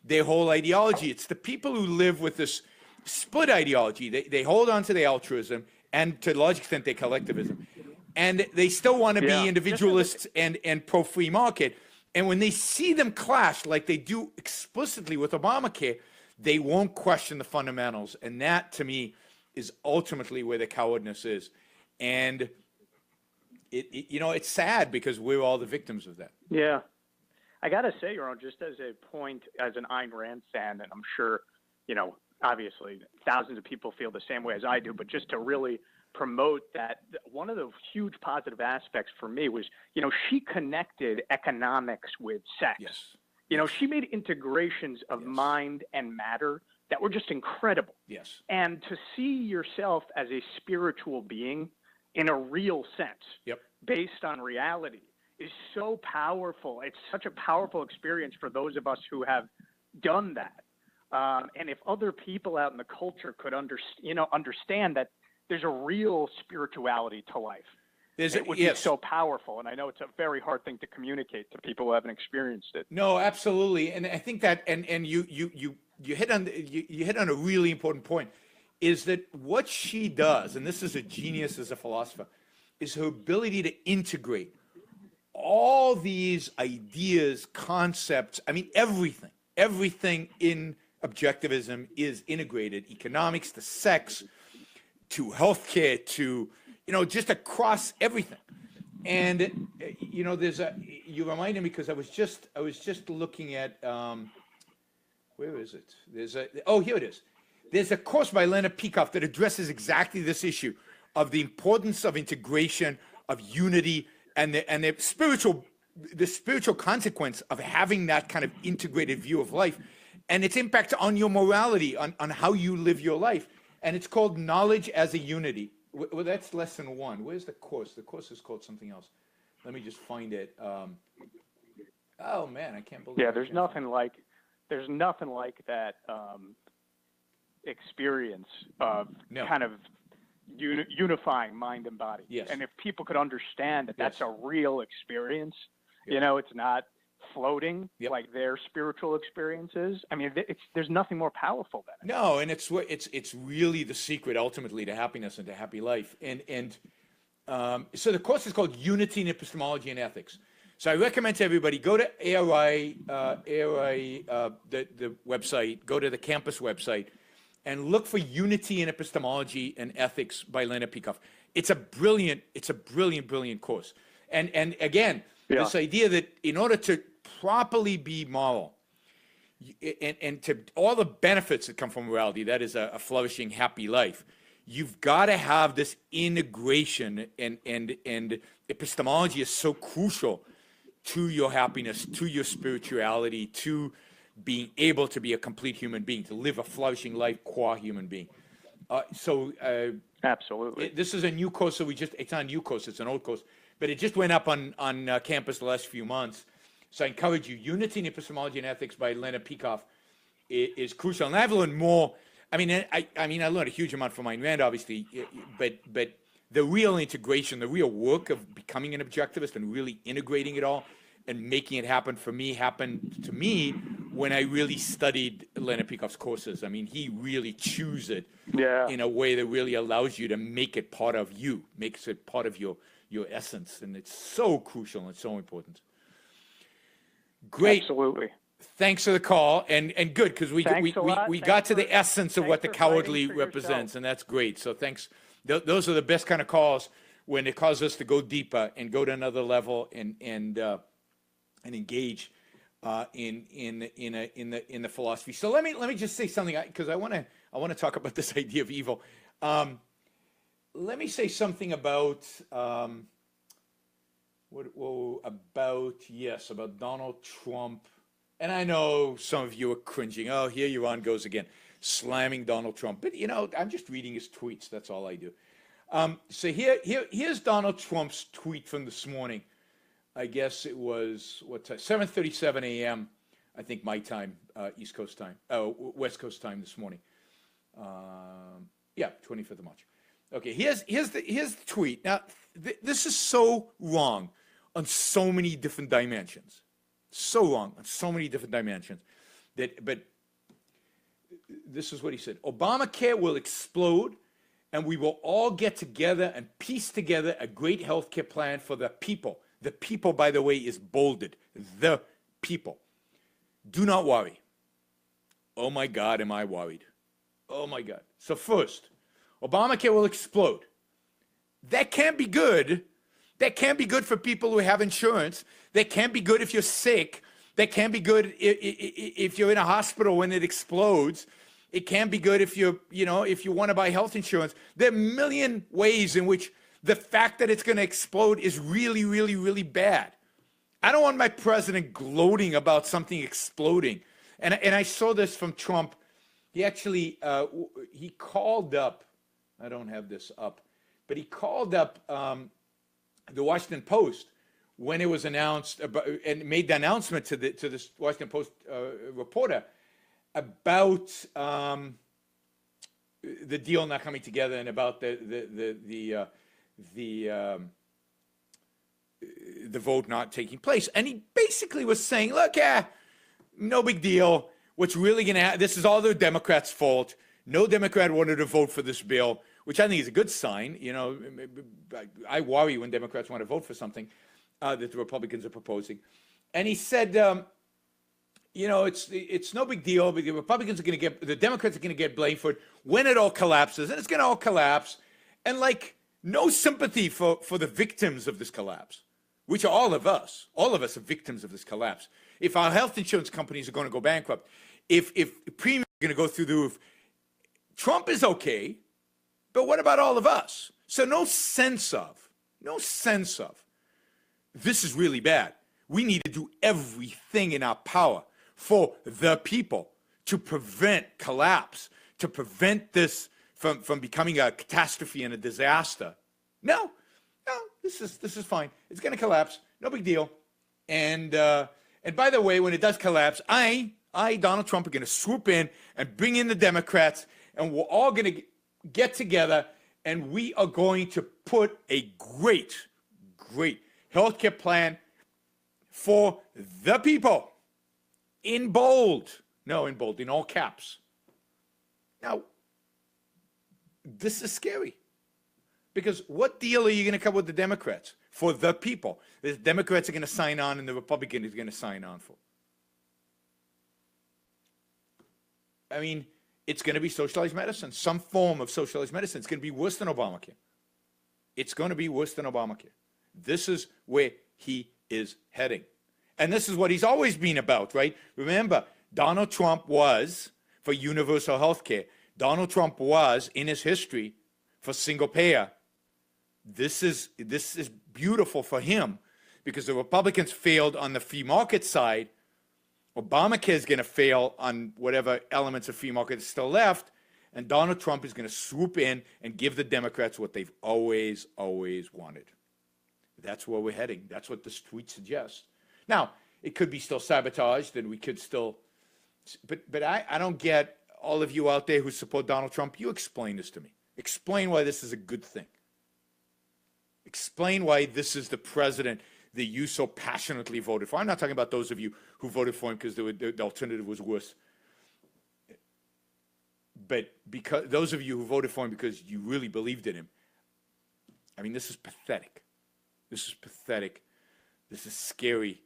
their whole ideology. It's the people who live with this split ideology. They hold on to the altruism and to a large extent their collectivism. And they still want to be individualists and pro-free market. And when they see them clash like they do explicitly with Obamacare, they won't question the fundamentals. And that, to me, is ultimately where the cowardness is. And, it's sad because we're all the victims of that. Yeah. I got to say, Yaron, just as a point, as an Ayn Rand fan, and I'm sure, obviously thousands of people feel the same way as I do, but just to really promote that, one of the huge positive aspects for me was, she connected economics with sex. Yes. She made integrations of mind and matter that were just incredible. Yes. And to see yourself as a spiritual being in a real sense, based on reality, is so powerful. It's such a powerful experience for those of us who have done that. And if other people out in the culture could understand that there's a real spirituality to life, it would be so powerful. And I know it's a very hard thing to communicate to people who haven't experienced it. No, absolutely. And I think that, and you hit on a really important point, is that what she does, and this is a genius as a philosopher, is her ability to integrate all these ideas, concepts. I mean, everything in objectivism is integrated. Economics to sex, to healthcare, to, just across everything. And, you reminded me, because I was just looking at, where is it? Here it is. There's a course by Leonard Peikoff that addresses exactly this issue of the importance of integration, of unity, and the spiritual consequence of having that kind of integrated view of life, and its impact on your morality, on how you live your life. And it's called Knowledge as a Unity. Well, that's lesson 1. Where's the course? The course is called something else. Let me just find it. Oh man, I can't believe. Yeah, there's nothing like that experience of kind of unifying mind and body. Yes. And if people could understand that that's a real experience, it's not floating like their spiritual experiences. I mean, there's nothing more powerful than it. No, and it's really the secret ultimately to happiness and to happy life. And so the course is called Unity in Epistemology and Ethics. So I recommend to everybody, go to ARI, the website, go to the campus website, and look for Unity in Epistemology and Ethics by Leonard Peikoff. It's a brilliant course. And again, this idea that in order to properly be moral, and to all the benefits that come from morality, that is a flourishing, happy life, you've got to have this integration, and epistemology is so crucial to your happiness, to your spirituality, to being able to be a complete human being, to live a flourishing life qua human being. Absolutely. This is a new course, so it's not a new course, it's an old course, but it just went up on campus the last few months. So I encourage you, Unity in Epistemology and Ethics by Leonard Peikoff is crucial. And I've learned more. I mean, I learned a huge amount from Ayn Rand, obviously, but the real integration, the real work of becoming an objectivist and really integrating it all and making it happened to me when I really studied Leonard Peikoff's courses. I mean, he really chews it in a way that really allows you to make it part of you, makes it part of your essence. And it's so crucial and it's so important. Great. Absolutely. Thanks for the call, and good, because we got to the essence of what the cowardly represents, and that's great. So thanks. Those are the best kind of calls, when it causes us to go deeper and go to another level and engage in the philosophy. So let me just say something, because I want to talk about this idea of evil. Let me say something about about Donald Trump. And I know some of you are cringing. Oh, here Yaron goes again, slamming Donald Trump. But, I'm just reading his tweets. That's all I do. So here's Donald Trump's tweet from this morning. I guess it was, 7:37 a.m., I think my time, East Coast time, West Coast time this morning. 25th of March. Okay, here's the tweet. Now, this is so wrong on so many different dimensions. So wrong on so many different dimensions. But this is what he said. Obamacare will explode, and we will all get together and piece together a great healthcare plan for the people. The people, by the way, is bolded. The people. Do not worry. Oh my God, am I worried? Oh my God. So first, Obamacare will explode. That can't be good. That can't be good for people who have insurance. That can't be good if you're sick. That can't be good if you're in a hospital when it explodes. It can't be good if if you want to buy health insurance. There are a million ways in which the fact that it's going to explode is really, really, really bad. I don't want my president gloating about something exploding. And I saw this from Trump. He actually, he called up, I don't have this up, but he called up the Washington Post when it was announced about, and made the announcement to this Washington Post reporter about the deal not coming together and about the vote not taking place. And he basically was saying, look, no big deal. What's really going to happen, this is all the Democrats' fault. No Democrat wanted to vote for this bill, which I think is a good sign. I worry when Democrats want to vote for something that the Republicans are proposing. And he said, it's no big deal, but the Democrats are going to get blamed for it when it all collapses, and it's going to all collapse. And no sympathy for the victims of this collapse, which are all of us. All of us are victims of this collapse. If our health insurance companies are going to go bankrupt, if premiums are going to go through the roof, Trump is okay, but what about all of us? So no sense of, this is really bad. We need to do everything in our power for the people to prevent collapse, to prevent this from becoming a catastrophe and a disaster. No, this is fine. It's going to collapse. No big deal. And by the way, when it does collapse, I, Donald Trump, are going to swoop in and bring in the Democrats, and we're all going to get together, and we are going to put a great healthcare plan for the people. In bold. No, in bold, in all caps. Now, this is scary. Because what deal are you going to come with the Democrats? For the people. The Democrats are going to sign on and the Republicans are going to sign on for. I mean, it's going to be socialized medicine, some form of socialized medicine. It's going to be worse than Obamacare. It's going to be worse than Obamacare. This is where he is heading. And this is what he's always been about, right? Remember, Donald Trump was for universal health care. Donald Trump was, in his history, for single payer. This is beautiful for him because the Republicans failed on the free market side. Obamacare is going to fail on whatever elements of free market is still left. And Donald Trump is going to swoop in and give the Democrats what they've always wanted. That's where we're heading. That's what this tweet suggests. Now, it could be still sabotaged, and we could still, but I don't get all of you out there who support Donald Trump. You explain this to me. Explain why this is a good thing. Explain why this is the president that you so passionately voted for. I'm not talking about those of you who voted for him because the alternative was worse. But because those of you who voted for him because you really believed in him, I mean, this is pathetic. This is pathetic. This is scary,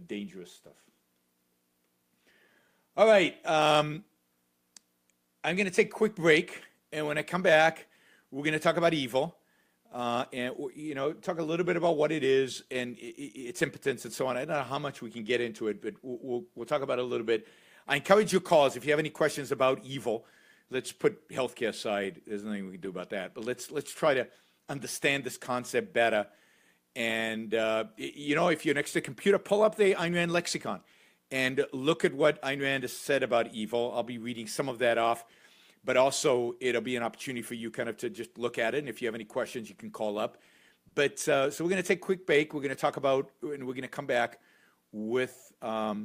dangerous stuff. All right. I'm going to take a quick break. And when I come back, we're going to talk about evil. And, talk a little bit about what it is and its impotence and so on. I don't know how much we can get into it, but we'll talk about it a little bit. I encourage your calls. If you have any questions about evil, let's put healthcare aside. There's nothing we can do about that. But let's try to understand this concept better. And, if you're next to a computer, pull up the Ayn Rand lexicon and look at what Ayn Rand has said about evil. I'll be reading some of that off. But also, it'll be an opportunity for you kind of to just look at it. And if you have any questions, you can call up. But so we're going to take a quick break. We're going to talk about, and we're going to come back with, let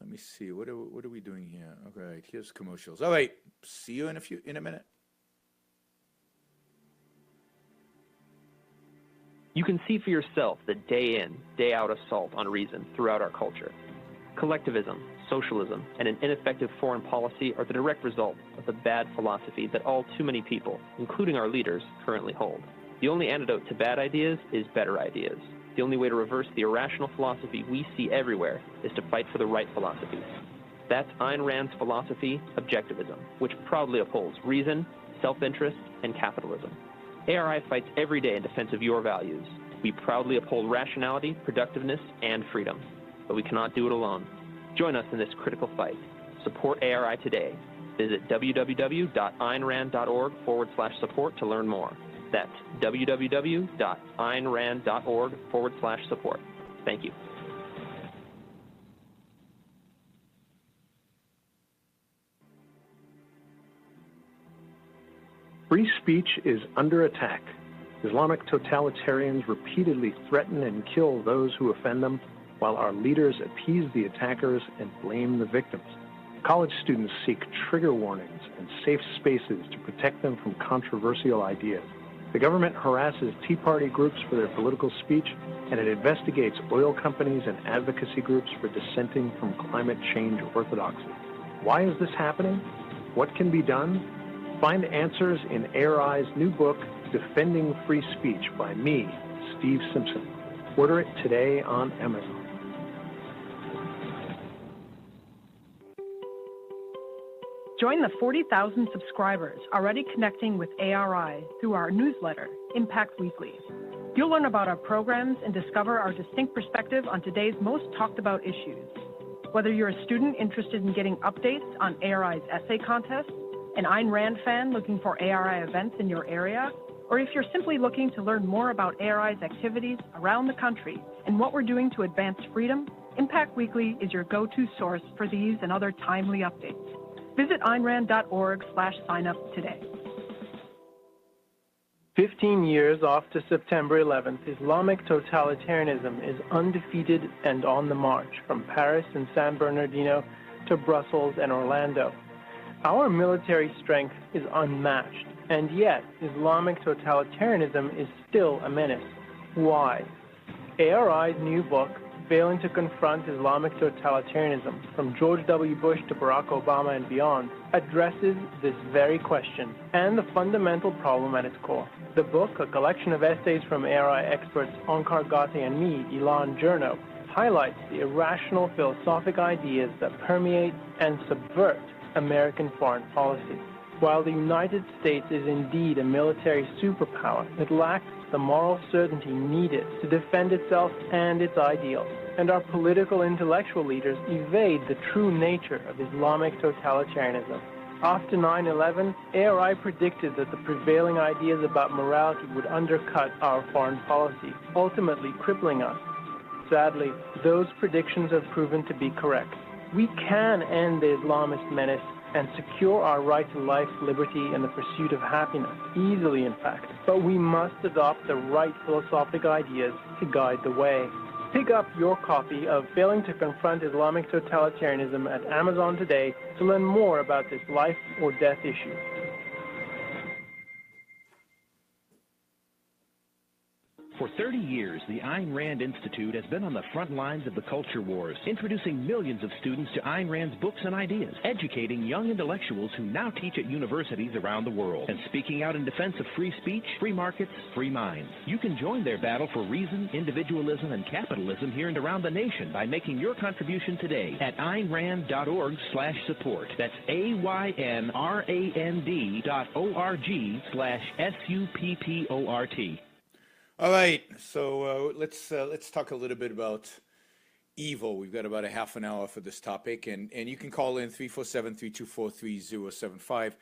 me see, what are we doing here? All right, here's commercials. All right, see you in a minute. You can see for yourself the day in, day out assault on reason throughout our culture. Collectivism, socialism, and an ineffective foreign policy are the direct result of the bad philosophy that all too many people, including our leaders, currently hold. The only antidote to bad ideas is better ideas. The only way to reverse the irrational philosophy we see everywhere is to fight for the right philosophy. That's Ayn Rand's philosophy, Objectivism, which proudly upholds reason, self-interest, and capitalism. ARI fights every day in defense of your values. We proudly uphold rationality, productiveness, and freedom. But we cannot do it alone. Join us in this critical fight. Support ARI today. Visit www.aynrand.org/support to learn more. That's www.aynrand.org/support. Thank you. Free speech is under attack. Islamic totalitarians repeatedly threaten and kill those who offend them, while our leaders appease the attackers and blame the victims. College students seek trigger warnings and safe spaces to protect them from controversial ideas. The government harasses Tea Party groups for their political speech, and it investigates oil companies and advocacy groups for dissenting from climate change orthodoxy. Why is this happening? What can be done? Find answers in ARI's new book, Defending Free Speech, by me, Steve Simpson. Order it today on Amazon. Join the 40,000 subscribers already connecting with ARI through our newsletter, Impact Weekly. You'll learn about our programs and discover our distinct perspective on today's most talked about issues. Whether you're a student interested in getting updates on ARI's essay contest, an Ayn Rand fan looking for ARI events in your area, or if you're simply looking to learn more about ARI's activities around the country and what we're doing to advance freedom, Impact Weekly is your go-to source for these and other timely updates. Visit aynrand.org/sign-up today. 15 years after September 11th, Islamic totalitarianism is undefeated and on the march from Paris and San Bernardino to Brussels and Orlando. Our military strength is unmatched, and yet Islamic totalitarianism is still a menace. Why? ARI's new book, Failing to Confront Islamic Totalitarianism, from George W. Bush to Barack Obama and beyond, addresses this very question and the fundamental problem at its core. The book, a collection of essays from ARI experts Onkar Ghate and me, Ilan Journo, highlights the irrational philosophic ideas that permeate and subvert American foreign policy. While the United States is indeed a military superpower, it lacks the moral certainty needed to defend itself and its ideals, and our political intellectual leaders evade the true nature of Islamic totalitarianism. After 9/11, ARI predicted that the prevailing ideas about morality would undercut our foreign policy, ultimately crippling us. Sadly, those predictions have proven to be correct. We can end the Islamist menace and secure our right to life, liberty, and the pursuit of happiness, easily in fact. But we must adopt the right philosophic ideas to guide the way. Pick up your copy of Failing to Confront Islamic Totalitarianism at Amazon today to learn more about this life or death issue. For 30 years, the Ayn Rand Institute has been on the front lines of the culture wars, introducing millions of students to Ayn Rand's books and ideas, educating young intellectuals who now teach at universities around the world, and speaking out in defense of free speech, free markets, free minds. You can join their battle for reason, individualism, and capitalism here and around the nation by making your contribution today at aynrand.org/support. That's AYNRAND.org/SUPPORT. All right, so let's talk a little bit about evil. We've got about a half an hour for this topic, and you can call in 347-324-3075,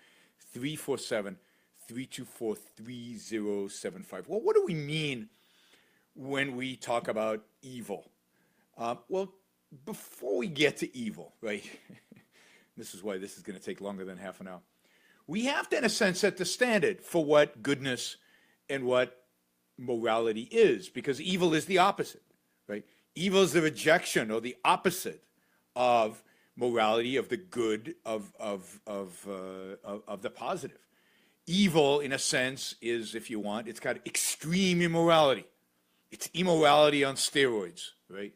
347-324-3075. Well, what do we mean when we talk about evil? Well, before we get to evil, right, this is why this is going to take longer than half an hour, we have to, in a sense, set the standard for what goodness and what morality is, because evil is the opposite, right? Evil is the rejection or the opposite of morality, of the good, of the positive. Evil, in a sense, is, if you want, it's got extreme immorality. It's immorality on steroids, right?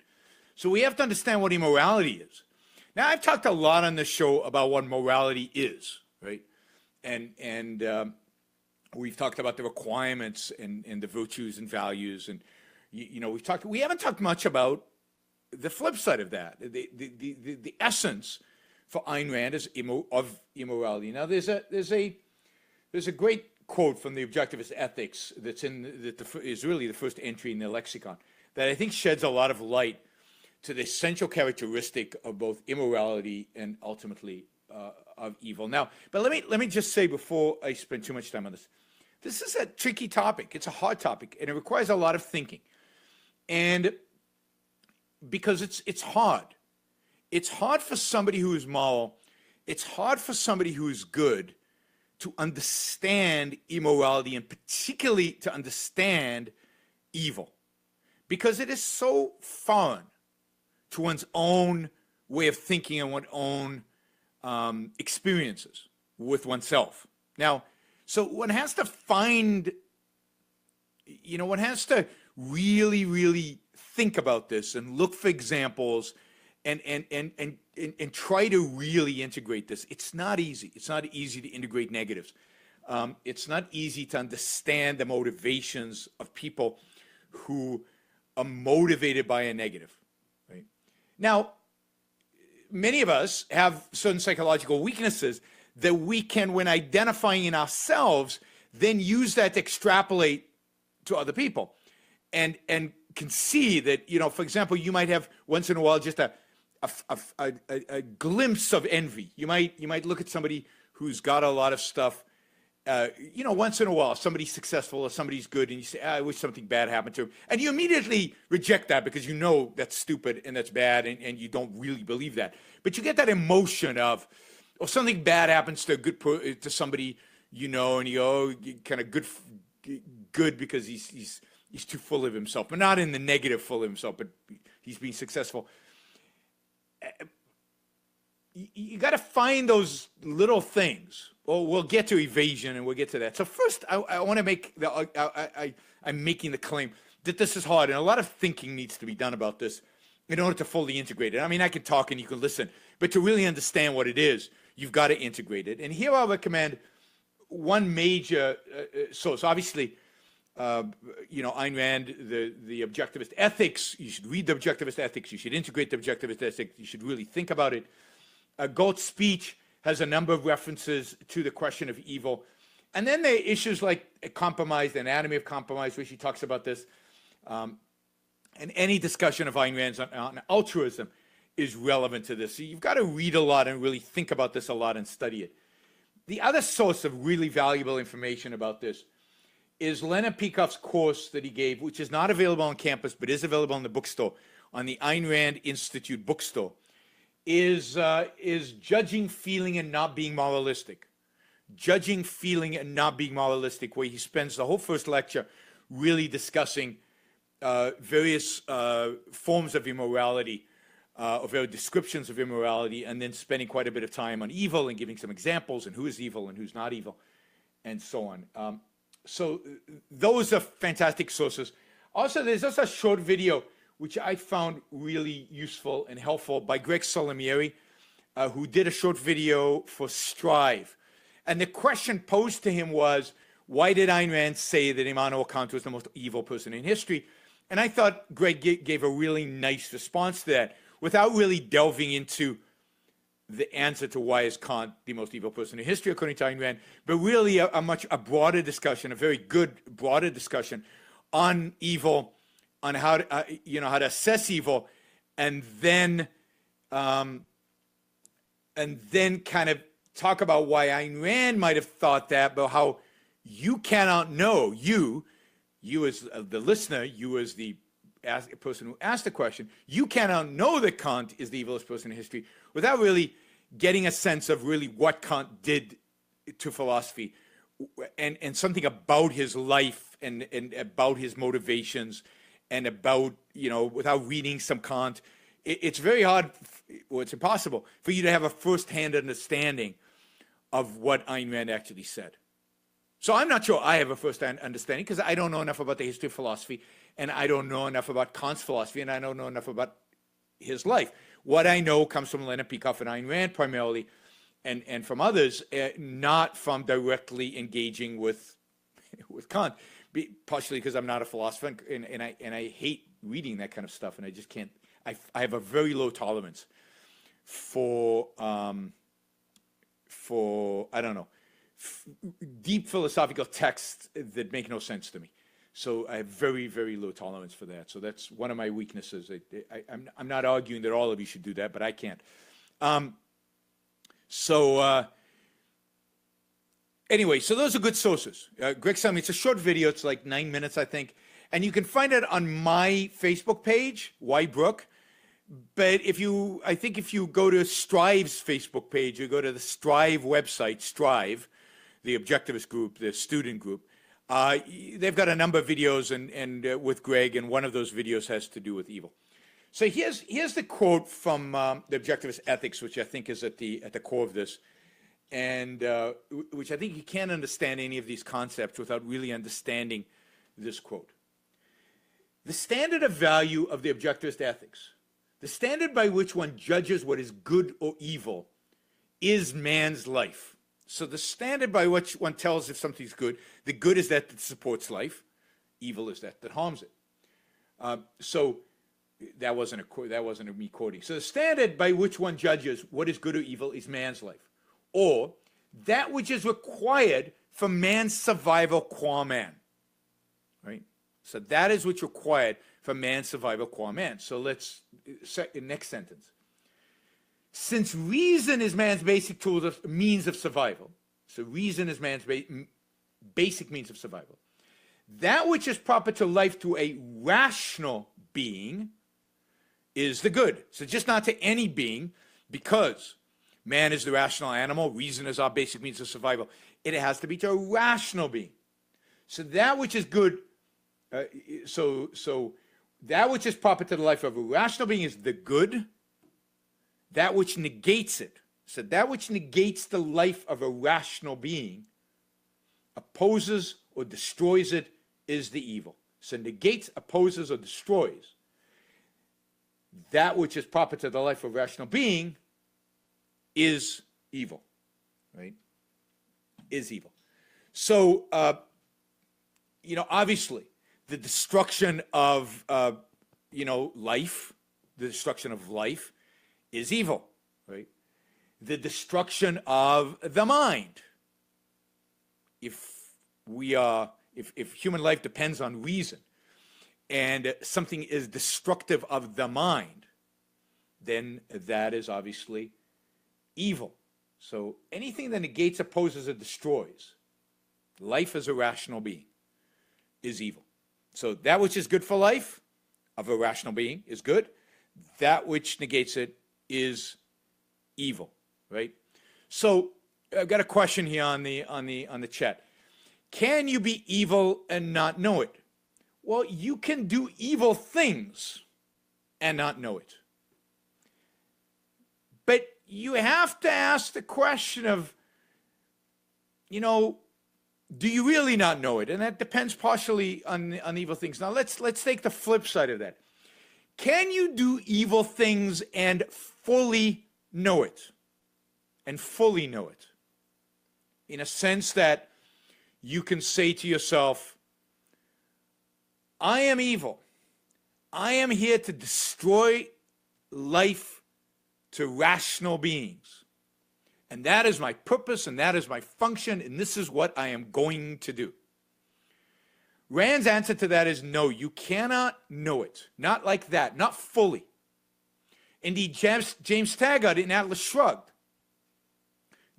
So we have to understand what immorality is. Now, I've talked a lot on this show about what morality is, right? And we've talked about the requirements and the virtues and values, and we haven't talked much about the flip side of that. The essence for Ayn Rand is of immorality. Now, there's a great quote from the Objectivist Ethics that's is really the first entry in the lexicon that I think sheds a lot of light to the essential characteristic of both immorality and ultimately of evil. Now, but let me just say before I spend too much time on this, this is a tricky topic. It's a hard topic, and it requires a lot of thinking. And because it's hard. It's hard for somebody who is moral. It's hard for somebody who is good to understand immorality, and particularly to understand evil, because it is so foreign to one's own way of thinking and one's own experiences with oneself. Now, so one has to find, one has to really, really think about this and look for examples and try to really integrate this. It's not easy. It's not easy to integrate negatives. It's not easy to understand the motivations of people who are motivated by a negative. Right? Now, many of us have certain psychological weaknesses that we can, when identifying in ourselves, then use that to extrapolate to other people, and can see that, for example, you might have once in a while just a glimpse of envy. You might look at somebody who's got a lot of stuff, once in a while, somebody's successful or somebody's good, and you say, I wish something bad happened to him. And you immediately reject that because you know that's stupid and that's bad, and you don't really believe that. But you get that emotion of, or something bad happens to to somebody, and you go, kind of good because he's too full of himself, but not in the negative full of himself, but he's being successful. You got to find those little things. Well, we'll get to evasion and we'll get to that. So first, I want to make I'm making the claim that this is hard, and a lot of thinking needs to be done about this in order to fully integrate it. I mean, I can talk and you can listen, but to really understand what it is, you've got to integrate it. And here I'll recommend one major source. Obviously, Ayn Rand, the Objectivist Ethics. You should read the Objectivist Ethics. You should integrate the Objectivist Ethics. You should really think about it. Galt's speech has a number of references to the question of evil. And then there are issues like compromise, the anatomy of compromise, where she talks about this. And any discussion of Ayn Rand's on altruism is relevant to this. So you've got to read a lot and really think about this a lot and study it. The other source of really valuable information about this is Leonard Peikoff's course that he gave, which is not available on campus, but is available in the bookstore, on the Ayn Rand Institute bookstore, is Judging Feeling and Not Being Moralistic. Judging Feeling and Not Being Moralistic, where he spends the whole first lecture really discussing various forms of immorality, or various descriptions of immorality, and then spending quite a bit of time on evil and giving some examples and who is evil and who's not evil, and so on. So those are fantastic sources. Also, there's also a short video which I found really useful and helpful by Greg Salamieri, who did a short video for Strive. And the question posed to him was, why did Ayn Rand say that Immanuel Kant was the most evil person in history? And I thought Greg gave a really nice response to that without really delving into the answer to why is Kant the most evil person in history, according to Ayn Rand, but really a much broader discussion, a very good broader discussion on evil, on how to, how to assess evil, and then kind of talk about why Ayn Rand might have thought that, but how you cannot know, you as the listener, you as the person who asked the question, you cannot know that Kant is the evilest person in history without really getting a sense of really what Kant did to philosophy, and something about his life and about his motivations, and about, without reading some Kant, it's very hard, or it's impossible for you to have a first-hand understanding of what Ayn Rand actually said. So I'm not sure I have a first-hand understanding, because I don't know enough about the history of philosophy, and I don't know enough about Kant's philosophy, and I don't know enough about his life. What I know comes from Leonard Peikoff and Ayn Rand primarily, and from others, not from directly engaging with Kant, partially because I'm not a philosopher, and I hate reading that kind of stuff, and I just can't. I have a very low tolerance for I don't know, deep philosophical texts that make no sense to me. So I have very, very low tolerance for that. So that's one of my weaknesses. I'm not arguing that all of you should do that, but I can't. Anyway, so those are good sources. Greg sent me, it's a short video. It's like 9 minutes, I think. And you can find it on my Facebook page, Y Brook. But I think if you go to Strive's Facebook page, you go to the Strive website, Strive, the Objectivist group, the student group, they've got a number of videos and with Greg, and one of those videos has to do with evil. So here's the quote from the Objectivist Ethics, which I think is at the core of this, and which I think you can't understand any of these concepts without really understanding this quote. The standard of value of the Objectivist Ethics, the standard by which one judges what is good or evil, is man's life. So the standard by which one tells if something's good, the good is that supports life, evil is that harms it. So that wasn't me quoting. So the standard by which one judges what is good or evil is man's life, or that which is required for man's survival qua man. Right? So that is what's required for man's survival qua man. So let's next sentence. Since reason is man's basic means of survival, so reason is man's basic means of survival, that which is proper to life to a rational being is the good. So just not to any being, because man is the rational animal, reason is our basic means of survival. It has to be to a rational being. So that which is good, so that which is proper to the life of a rational being is the good. That which negates it, so that which negates the life of a rational being, opposes or destroys it, is the evil. So negates, opposes, or destroys that which is proper to the life of a rational being is evil, right? Is evil. So, obviously, the destruction of, life, the destruction of life, is evil, right? The destruction of the mind. If human life depends on reason, and something is destructive of the mind, then that is obviously evil. So anything that negates, opposes, or destroys life as a rational being is evil. So that which is good for life of a rational being is good. That which negates it is evil, right? So I've got a question here on the chat. Can you be evil and not know it? Well, you can do evil things and not know it. But you have to ask the question of, do you really not know it? And that depends partially on evil things. Now let's take the flip side of that. Can you do evil things and fully know it? And fully know it. In a sense that you can say to yourself, I am evil. I am here to destroy life to rational beings. And that is my purpose, and that is my function, and this is what I am going to do. Rand's answer to that is no, you cannot know it. Not like that, not fully. Indeed, James Taggart in Atlas Shrugged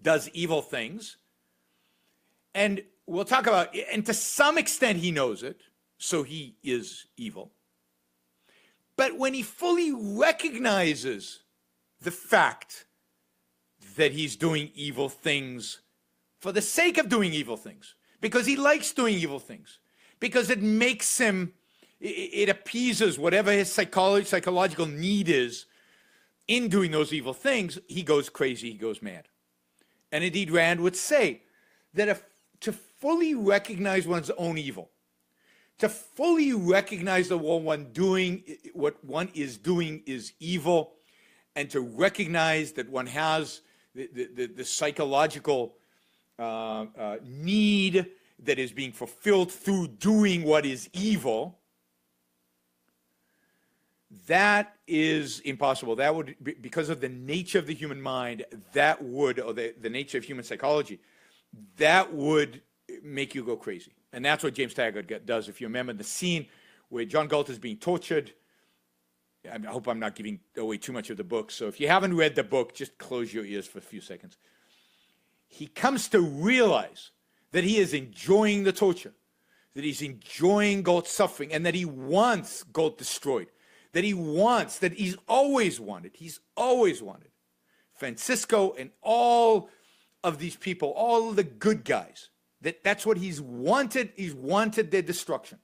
does evil things. And we'll talk about, and to some extent he knows it, so he is evil. But when he fully recognizes the fact that he's doing evil things for the sake of doing evil things, because he likes doing evil things, because it makes him, it appeases whatever his psychological need is in doing those evil things, he goes crazy, he goes mad. And indeed, Rand would say that to fully recognize one's own evil, to fully recognize that what one is doing is evil, and to recognize that one has the psychological need that is being fulfilled through doing what is evil, that is impossible. That would, because of the nature of the human mind, that would, or the nature of human psychology, that would make you go crazy. And that's what James Taggart does. If you remember the scene where John Galt is being tortured, I hope I'm not giving away too much of the book, so if you haven't read the book, just close your ears for a few seconds. He comes to realize that he is enjoying the torture, that he's enjoying Galt's suffering, and that he wants Galt destroyed, that he's always wanted Francisco and all of these people, all the good guys, that's what he's wanted their destruction.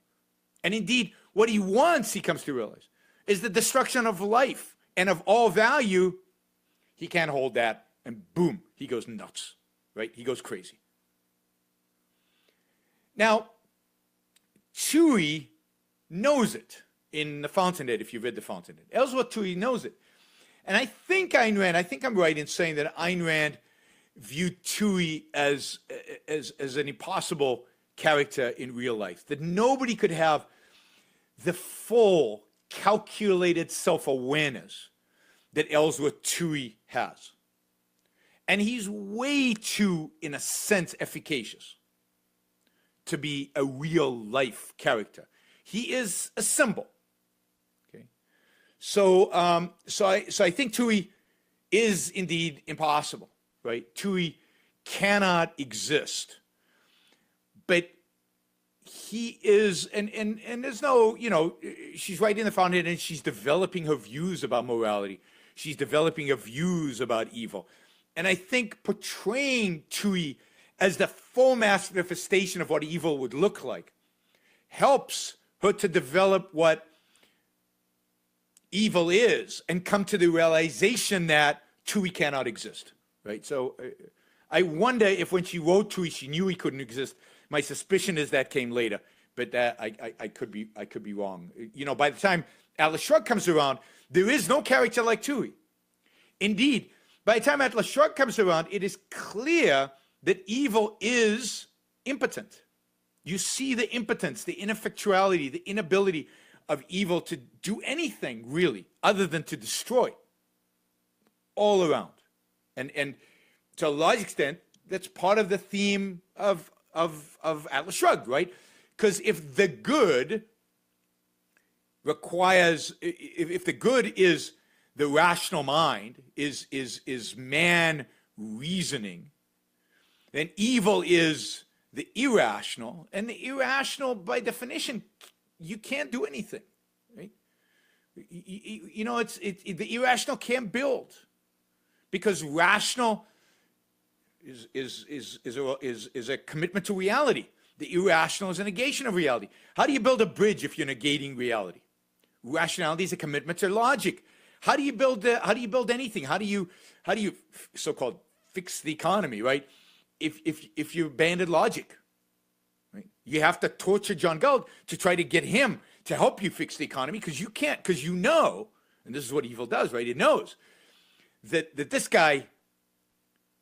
And indeed, what he wants, he comes to realize, is the destruction of life and of all value. He can't hold that, and boom, he goes nuts, right? He goes crazy. Now, Toohey knows it in The Fountainhead, if you've read The Fountainhead. Ellsworth Toohey knows it. And I think I'm right in saying that Ayn Rand viewed Toohey as an impossible character in real life, that nobody could have the full calculated self-awareness that Ellsworth Toohey has. And he's way too, in a sense, efficacious to be a real life character. He is a symbol. Okay, so I think Toohey is indeed impossible, right? Toohey cannot exist, but he is, and there's no, she's right in the fountain, and she's developing her views about morality. She's developing her views about evil. And I think portraying Toohey as the full manifestation of what evil would look like helps her to develop what evil is and come to the realization that Toohey cannot exist, right? So I wonder if when she wrote Toohey, she knew he couldn't exist. My suspicion is that came later, but that I could be wrong. By the time Atlas Shrugged comes around, there is no character like Toohey. Indeed, by the time Atlas Shrugged comes around, it is clear that evil is impotent. You see the impotence, the ineffectuality, the inability of evil to do anything really other than to destroy all around. And to a large extent, that's part of the theme of Atlas Shrugged, right? Because if the good requires, if the good is the rational mind, is man reasoning, then evil is the irrational, and the irrational, by definition, you can't do anything, right? The irrational can't build, because rational is a commitment to reality. The irrational is a negation of reality. How do you build a bridge if you're negating reality? Rationality is a commitment to logic. How do you build anything? How do you so-called fix the economy, right? If you abandon logic, right? You have to torture John Galt to try to get him to help you fix the economy, because you can't, because you know, and this is what evil does, right? It knows that this guy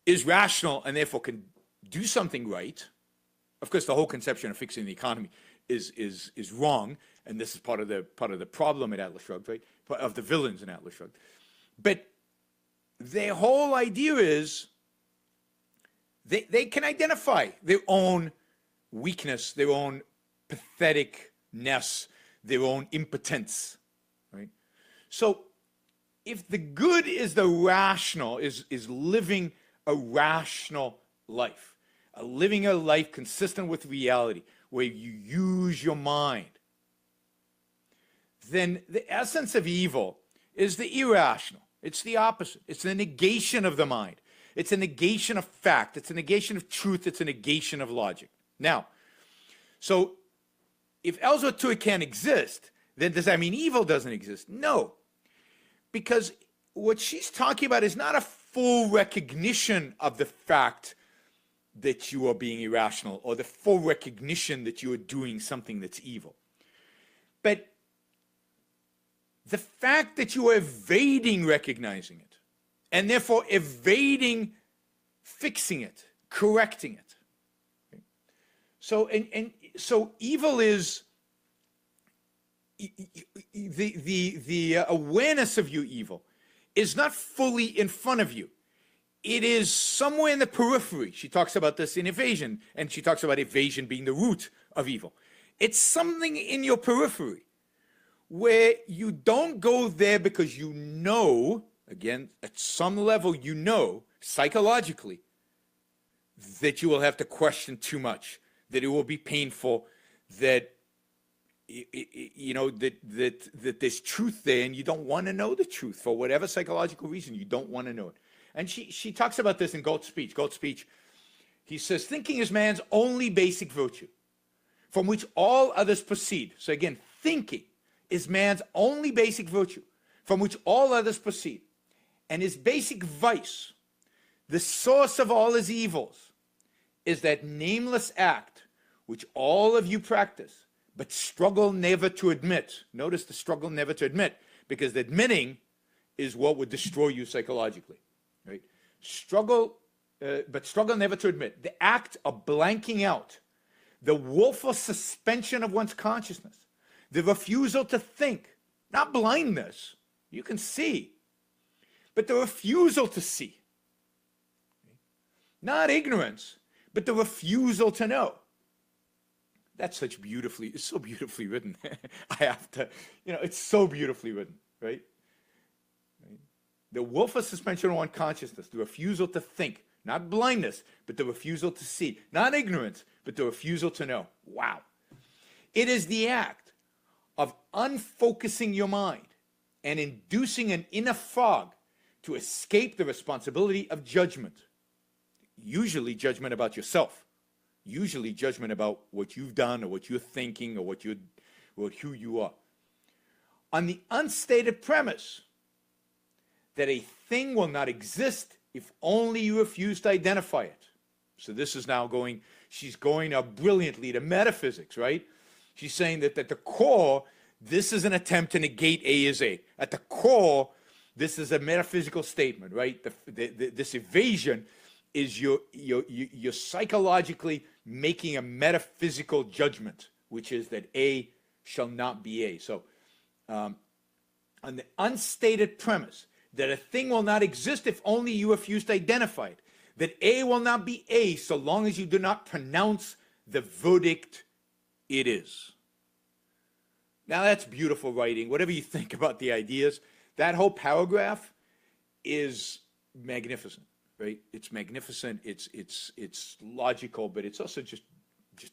is rational and therefore can do something right. Of course, the whole conception of fixing the economy is wrong, and this is part of the problem at Atlas Shrugged, right? Of the villains in Atlas Shrugged. But their whole idea is they can identify their own weakness, their own patheticness, their own impotence, right? So if the good is the rational, is living a rational life, living a life consistent with reality, where you use your mind, then the essence of evil is the irrational. It's the opposite. It's the negation of the mind. It's a negation of fact. It's a negation of truth. It's a negation of logic. Now, so if Ellsworth Toohey can't exist, then does that mean evil doesn't exist? No, because what she's talking about is not a full recognition of the fact that you are being irrational, or the full recognition that you are doing something that's evil. But the fact that you are evading recognizing it, and therefore evading fixing it, correcting it. Okay? So evil is the awareness of your evil is not fully in front of you. It is somewhere in the periphery. She talks about this in evasion, and she talks about evasion being the root of evil. It's something in your periphery where you don't go there because you know, again, at some level you know, psychologically, that you will have to question too much, that it will be painful, that that there's truth there, and you don't want to know the truth for whatever psychological reason. You don't want to know it. And she talks about this in Galt's speech. Galt's speech, he says, thinking is man's only basic virtue, from which all others proceed. So again, thinking is man's only basic virtue, from which all others proceed. And his basic vice, the source of all his evils, is that nameless act which all of you practice, but struggle never to admit. Notice the struggle never to admit, because admitting is what would destroy you psychologically. Right? But struggle never to admit. The act of blanking out, the willful suspension of one's consciousness, the refusal to think, not blindness, you can see, but the refusal to see. Not ignorance, but the refusal to know. That's it's so beautifully written. I have to, it's so beautifully written, right? The willful suspension of one's consciousness, the refusal to think, not blindness, but the refusal to see, not ignorance, but the refusal to know. Wow. It is the act of unfocusing your mind and inducing an inner fog to escape the responsibility of judgment. Usually judgment about yourself. Usually judgment about what you've done or what you're thinking or who you are. On the unstated premise that a thing will not exist if only you refuse to identify it. So this is now she's going brilliantly to metaphysics, right? She's saying that at the core, this is an attempt to negate A is A. At the core, this is a metaphysical statement, right? This evasion is you're psychologically making a metaphysical judgment, which is that A shall not be A. So on the unstated premise that a thing will not exist if only you refuse to identify it, that A will not be A so long as you do not pronounce the verdict it is. Now that's beautiful writing. Whatever you think about the ideas, that whole paragraph is magnificent, right? It's magnificent. It's logical, but it's also just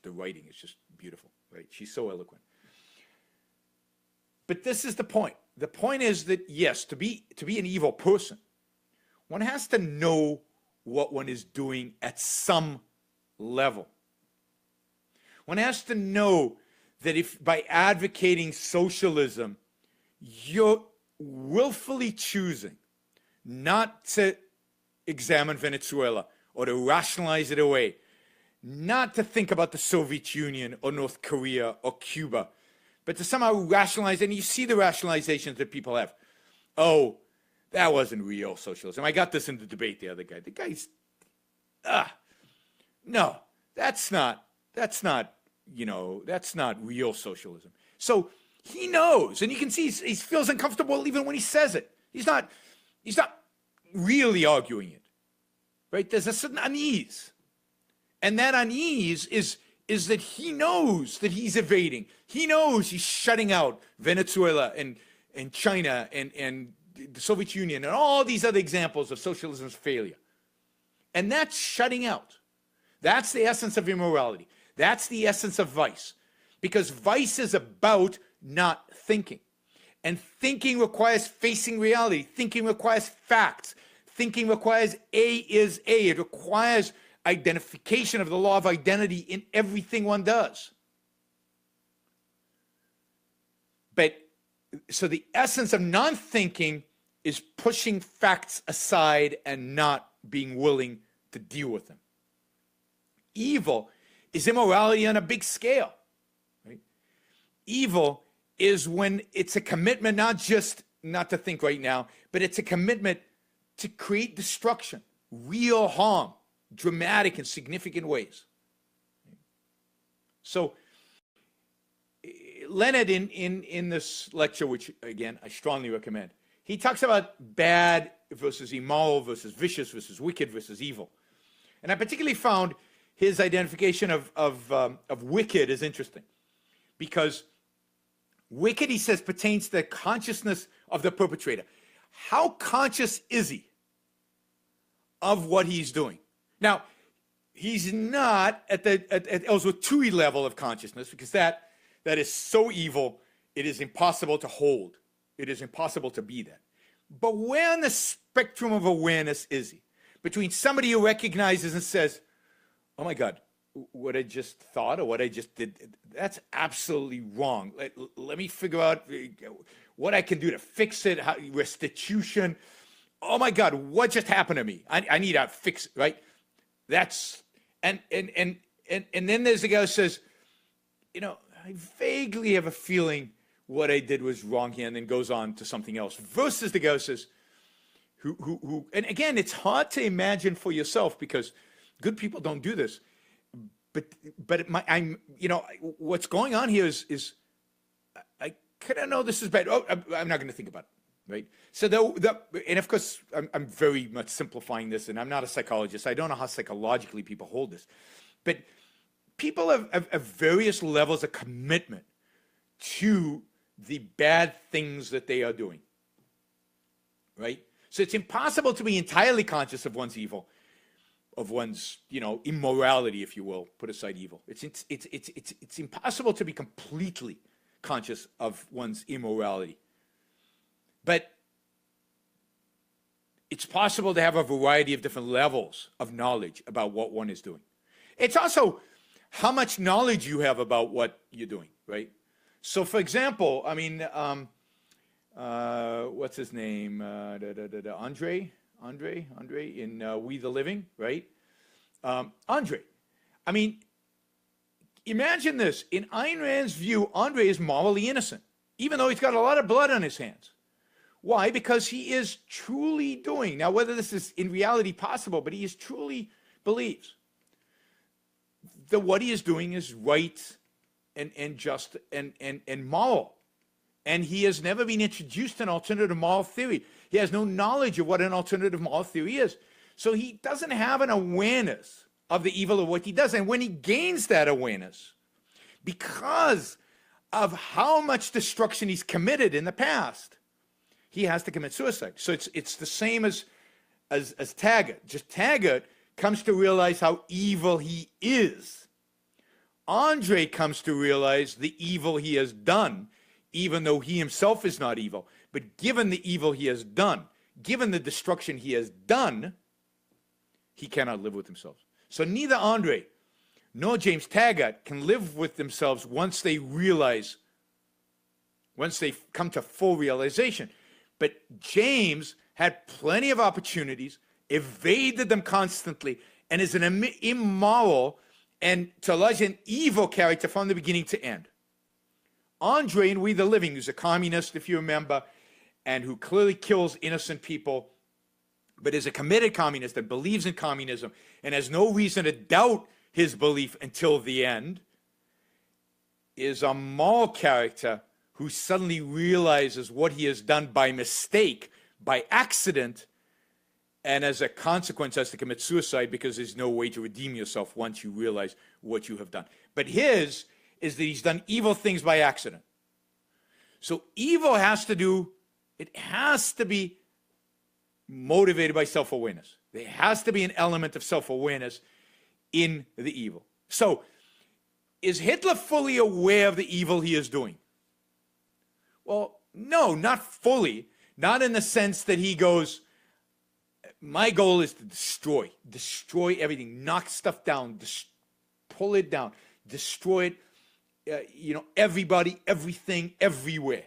the writing is just beautiful, right? She's so eloquent. But this is the point. The point is that, yes, to be an evil person, one has to know what one is doing at some level. One has to know that if by advocating socialism, you're willfully choosing not to examine Venezuela or to rationalize it away, not to think about the Soviet Union or North Korea or Cuba, but to somehow rationalize, and you see the rationalizations that people have. Oh, that wasn't real socialism. I got this in the debate the other guy. The guy's, no, that's not real socialism. So he knows, and you can see he feels uncomfortable even when he says it. He's not really arguing it, right? There's a certain unease. And that unease is that he knows that he's evading. He knows he's shutting out Venezuela and China and the Soviet Union and all these other examples of socialism's failure. And that's shutting out. That's the essence of immorality. That's the essence of vice. Because vice is about not thinking. And thinking requires facing reality. Thinking requires facts. Thinking requires A is A. It requires identification of the law of identity in everything one does. But so the essence of non-thinking is pushing facts aside and not being willing to deal with them. Evil is immorality on a big scale. Right? Evil is when it's a commitment, not just not to think right now, but it's a commitment to create destruction, real harm, dramatic and significant ways. So Leonard, in this lecture, which again I strongly recommend, he talks about bad versus immoral versus vicious versus wicked versus evil, and I particularly found his identification of wicked is interesting, because wicked, he says, pertains to the consciousness of the perpetrator. How conscious is he of what he's doing? Now, he's not at Ellsworth Toohey level of consciousness, because that is so evil, it is impossible to hold. It is impossible to be that. But where on the spectrum of awareness is he? Between somebody who recognizes and says, oh my God, what I just thought or what I just did, that's absolutely wrong. Let me figure out what I can do to fix it, restitution. Oh my God, what just happened to me? I need to fix it, right? That's, and then there's the guy who says, you know, I vaguely have a feeling what I did was wrong here, and then goes on to something else. Versus the guy who says, who, and again, it's hard to imagine for yourself because good people don't do this. But I'm, you know, what's going on here is I kind of know this is bad. Oh, I'm not going to think about it, right? So and of course, I'm very much simplifying this, and I'm not a psychologist. I don't know how psychologically people hold this, but people have various levels of commitment to the bad things that they are doing, right? So it's impossible to be entirely conscious of one's evil, of one's, you know, immorality, if you will, put aside evil. It's impossible to be completely conscious of one's immorality. But it's possible to have a variety of different levels of knowledge about what one is doing. It's also how much knowledge you have about what you're doing, right? So, for example, I mean, what's his name? Andre in We the Living, right? Andre. I mean, imagine this. In Ayn Rand's view, Andre is morally innocent, even though he's got a lot of blood on his hands. Why? Because he is truly doing, now whether this is in reality possible, but he is truly believes that what he is doing is right and just and moral. And he has never been introduced to an alternative moral theory. He has no knowledge of what an alternative moral theory is. So he doesn't have an awareness of the evil of what he does. And when he gains that awareness, because of how much destruction he's committed in the past, he has to commit suicide. So it's the same as Taggart. Just Taggart comes to realize how evil he is. Andre comes to realize the evil he has done, even though he himself is not evil. But given the evil he has done, given the destruction he has done, he cannot live with himself. So neither Andre nor James Taggart can live with themselves once they come to full realization. But James had plenty of opportunities, evaded them constantly, and is an immoral and, to a large extent, evil character from the beginning to end. Andre in We the Living, who's a communist, if you remember, and who clearly kills innocent people, but is a committed communist that believes in communism and has no reason to doubt his belief until the end, is a moral character who suddenly realizes what he has done by mistake, by accident, and as a consequence has to commit suicide because there's no way to redeem yourself once you realize what you have done. But his is that he's done evil things by accident. So evil has to be motivated by self-awareness. There has to be an element of self-awareness in the evil. So is Hitler fully aware of the evil he is doing? Well, no, not fully. Not in the sense that he goes, my goal is to destroy everything, knock stuff down, pull it down, destroy it, everybody, everything, everywhere.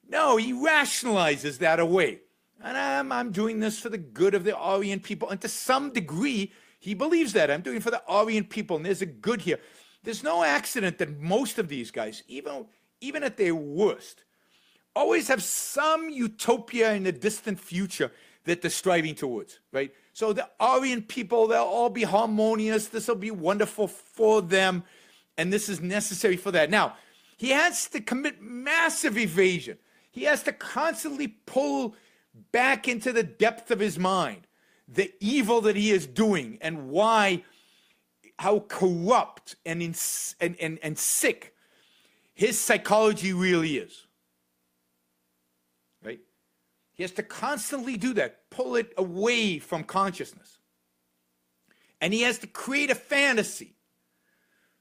No, he rationalizes that away. And I'm doing this for the good of the Aryan people. And to some degree, he believes that. I'm doing it for the Aryan people, and there's a good here. There's no accident that most of these guys, even at their worst, always have some utopia in the distant future that they're striving towards, right? So the Aryan people, they'll all be harmonious. This will be wonderful for them. And this is necessary for that. Now, he has to commit massive evasion. He has to constantly pull back into the depth of his mind the evil that he is doing and how corrupt and sick his psychology really is. Right? He has to constantly do that, pull it away from consciousness. And he has to create a fantasy,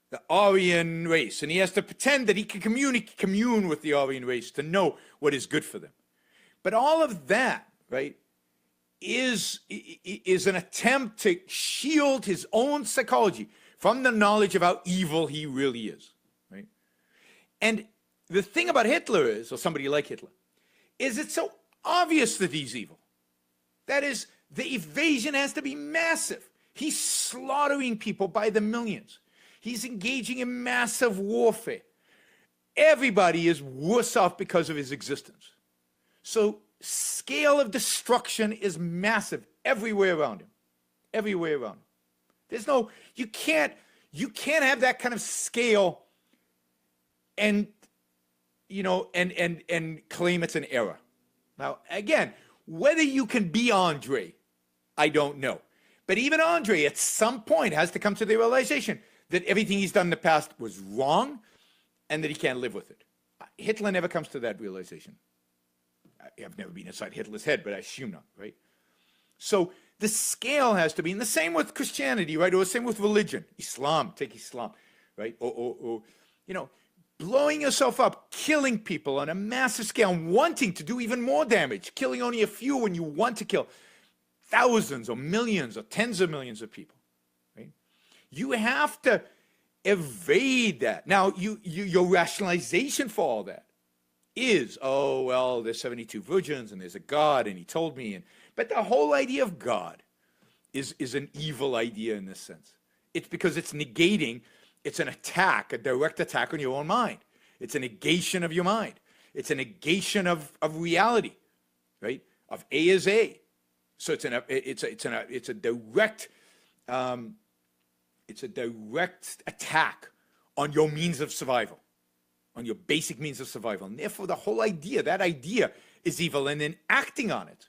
the Aryan race, and he has to pretend that he can commune with the Aryan race to know what is good for them. But all of that, right, is an attempt to shield his own psychology from the knowledge of how evil he really is, right? And the thing about Hitler is, or somebody like Hitler, is it's so obvious that he's evil. That is, the evasion has to be massive. He's slaughtering people by the millions. He's engaging in massive warfare. Everybody is worse off because of his existence. So scale of destruction is massive everywhere around him. Everywhere around him. There's no, you can't have that kind of scale and, and claim it's an error. Now, again, whether you can be Andre, I don't know. But even Andre, at some point, has to come to the realization that everything he's done in the past was wrong and that he can't live with it. Hitler never comes to that realization. I've never been inside Hitler's head, but I assume not, right? So the scale has to be, and the same with Christianity, right? Or the same with religion. Islam, take Islam, right? Or blowing yourself up, killing people on a massive scale, wanting to do even more damage, killing only a few when you want to kill thousands or millions or tens of millions of people, right? You have to evade that. Now, your rationalization for all that is, oh, well, there's 72 virgins and there's a God and he told me. But the whole idea of God is an evil idea in this sense. It's because it's negating, it's an attack, a direct attack on your own mind. It's a negation of your mind. It's a negation of reality, right? Of A is A. So it's a direct attack on your means of survival, on your basic means of survival. And therefore, the whole idea, that idea is evil. And then acting on it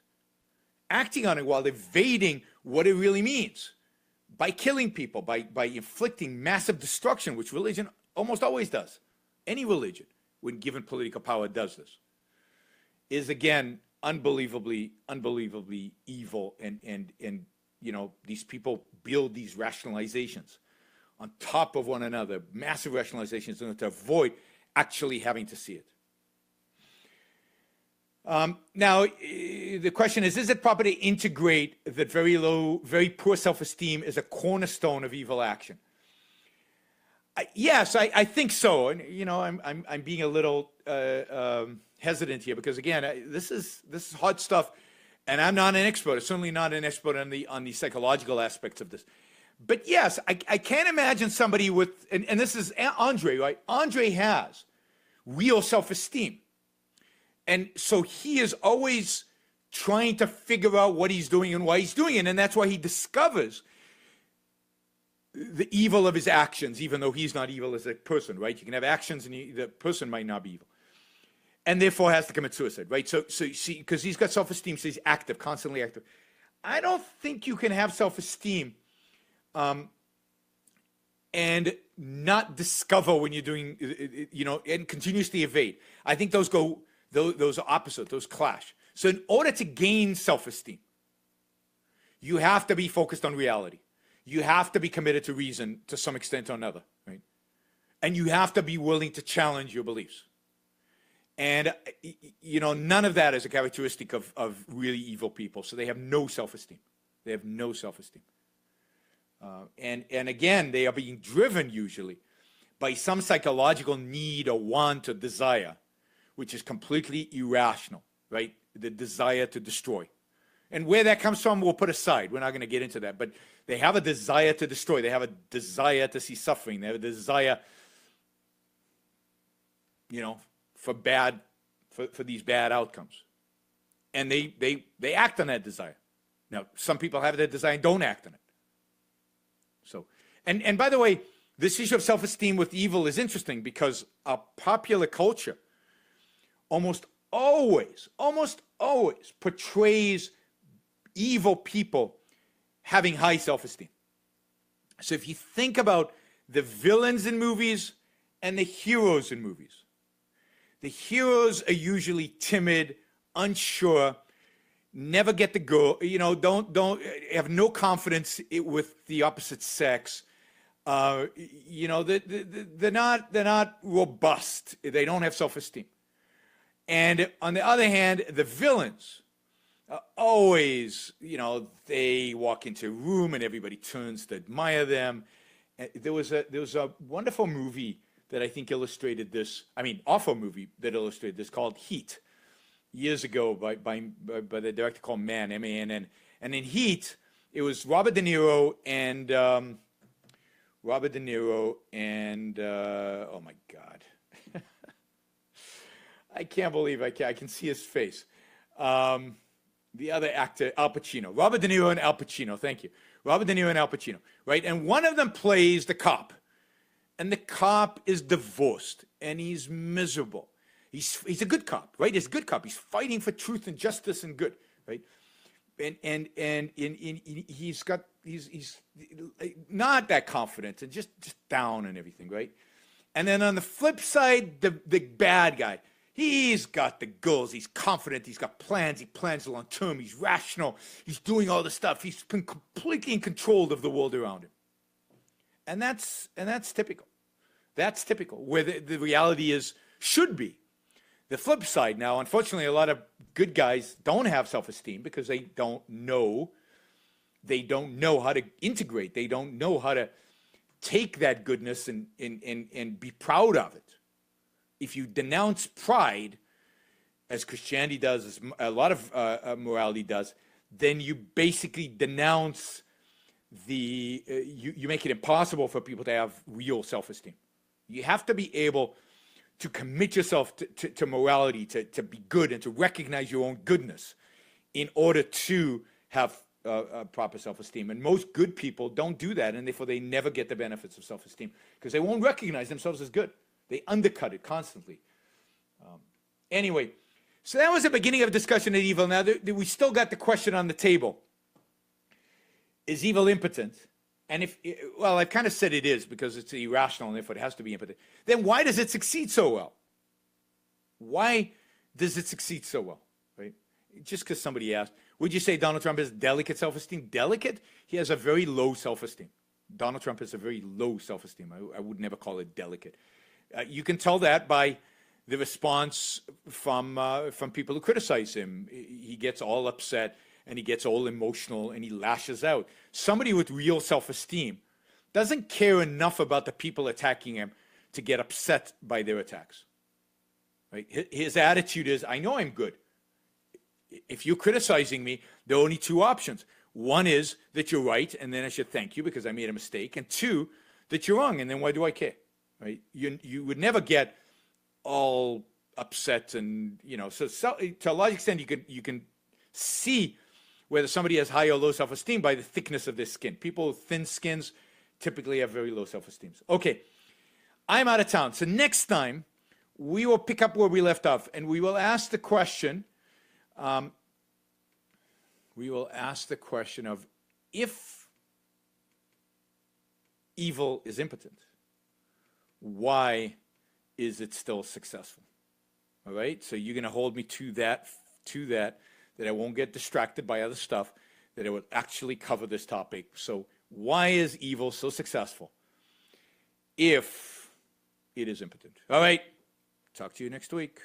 while evading what it really means, by killing people, by inflicting massive destruction, which religion almost always does. Any religion, when given political power, does this, is again unbelievably evil. And these people build these rationalizations on top of one another, massive rationalizations, in order to avoid actually having to see it. Now, the question is it proper to integrate that very low, very poor self-esteem as a cornerstone of evil action? Yes, I think so. And, I'm being a little hesitant here because, again, this is hard stuff, and I'm not an expert. I'm certainly not an expert on the psychological aspects of this. But yes, I can't imagine somebody with, and this is Andre, right? Andre has real self-esteem. And so he is always trying to figure out what he's doing and why he's doing it. And that's why he discovers the evil of his actions, even though he's not evil as a person, right? You can have actions and the person might not be evil. And therefore has to commit suicide, right? So you see, because he's got self-esteem, so he's active, constantly active. I don't think you can have self-esteem and not discover when you're doing, and continuously evade. I think those are opposite, those clash. So in order to gain self-esteem, you have to be focused on reality. You have to be committed to reason to some extent or another, right? And you have to be willing to challenge your beliefs. And, none of that is a characteristic of really evil people. So they have no self-esteem. They have no self-esteem. And again, they are being driven usually by some psychological need or want or desire, which is completely irrational, right? The desire to destroy. And where that comes from, we'll put aside. We're not going to get into that. But they have a desire to destroy. They have a desire to see suffering. They have a desire for these bad outcomes. And they act on that desire. Now, some people have that desire and don't act on it. So, and by the way, this issue of self-esteem with evil is interesting because our popular culture almost always portrays evil people having high self-esteem. So if you think about the villains in movies and the heroes in movies, the heroes are usually timid, unsure, never get the girl, don't have no confidence with the opposite sex. They're not robust. They don't have self-esteem. And on the other hand, the villains always, they walk into a room and everybody turns to admire them. There was a wonderful movie that I think illustrated this. Awful movie that illustrated this called Heat, years ago by the director called Mann, M-A-N-N. And in Heat, it was Robert De Niro and oh my God. I can't believe I can see his face. The other actor, Al Pacino. Robert De Niro and Al Pacino, thank you. Robert De Niro and Al Pacino, right? And one of them plays the cop. And the cop is divorced, and he's miserable. He's a good cop, right? He's a good cop. He's fighting for truth and justice and good, right? And he's not that confident and just down and everything, right? And then on the flip side, the bad guy, he's got the goals. He's confident. He's got plans. He plans long term. He's rational. He's doing all the stuff. He's been completely in control of the world around him. And that's typical. That's typical, where the reality should be. The flip side now, unfortunately, a lot of good guys don't have self-esteem because they don't know how to integrate. They don't know how to take that goodness and be proud of it. If you denounce pride, as Christianity does, as a lot of morality does, then you basically denounce you make it impossible for people to have real self-esteem. You have to be able to commit yourself to morality, to be good, and to recognize your own goodness in order to have proper self-esteem. And most good people don't do that, and therefore they never get the benefits of self-esteem because they won't recognize themselves as good. They undercut it constantly. Anyway, so that was the beginning of a discussion of evil. Now, we still got the question on the table. Is evil impotent? And I've kind of said it is because it's irrational and therefore it has to be impotent. Then why does it succeed so well? Why does it succeed so well? Right? Just because somebody asked, would you say Donald Trump has delicate self-esteem? Delicate? He has a very low self-esteem. Donald Trump has a very low self-esteem. I would never call it delicate. You can tell that by the response from people who criticize him. He gets all upset and he gets all emotional and he lashes out. Somebody with real self-esteem doesn't care enough about the people attacking him to get upset by their attacks. Right? His attitude is, I know I'm good. If you're criticizing me, there are only two options. One is that you're right, and then I should thank you because I made a mistake. And two, that you're wrong, and then why do I care? Right? You would never get all upset, and so to a large extent you can see whether somebody has high or low self-esteem by the thickness of their skin. People with thin skins typically have very low self-esteem. Okay, I'm out of town. So next time we will pick up where we left off, and we will ask the question. Of if evil is impotent, why is it still successful? All right, so you're going to hold me to that I won't get distracted by other stuff, that I would actually cover this topic. So why is evil so successful if it is impotent? All right, talk to you next week.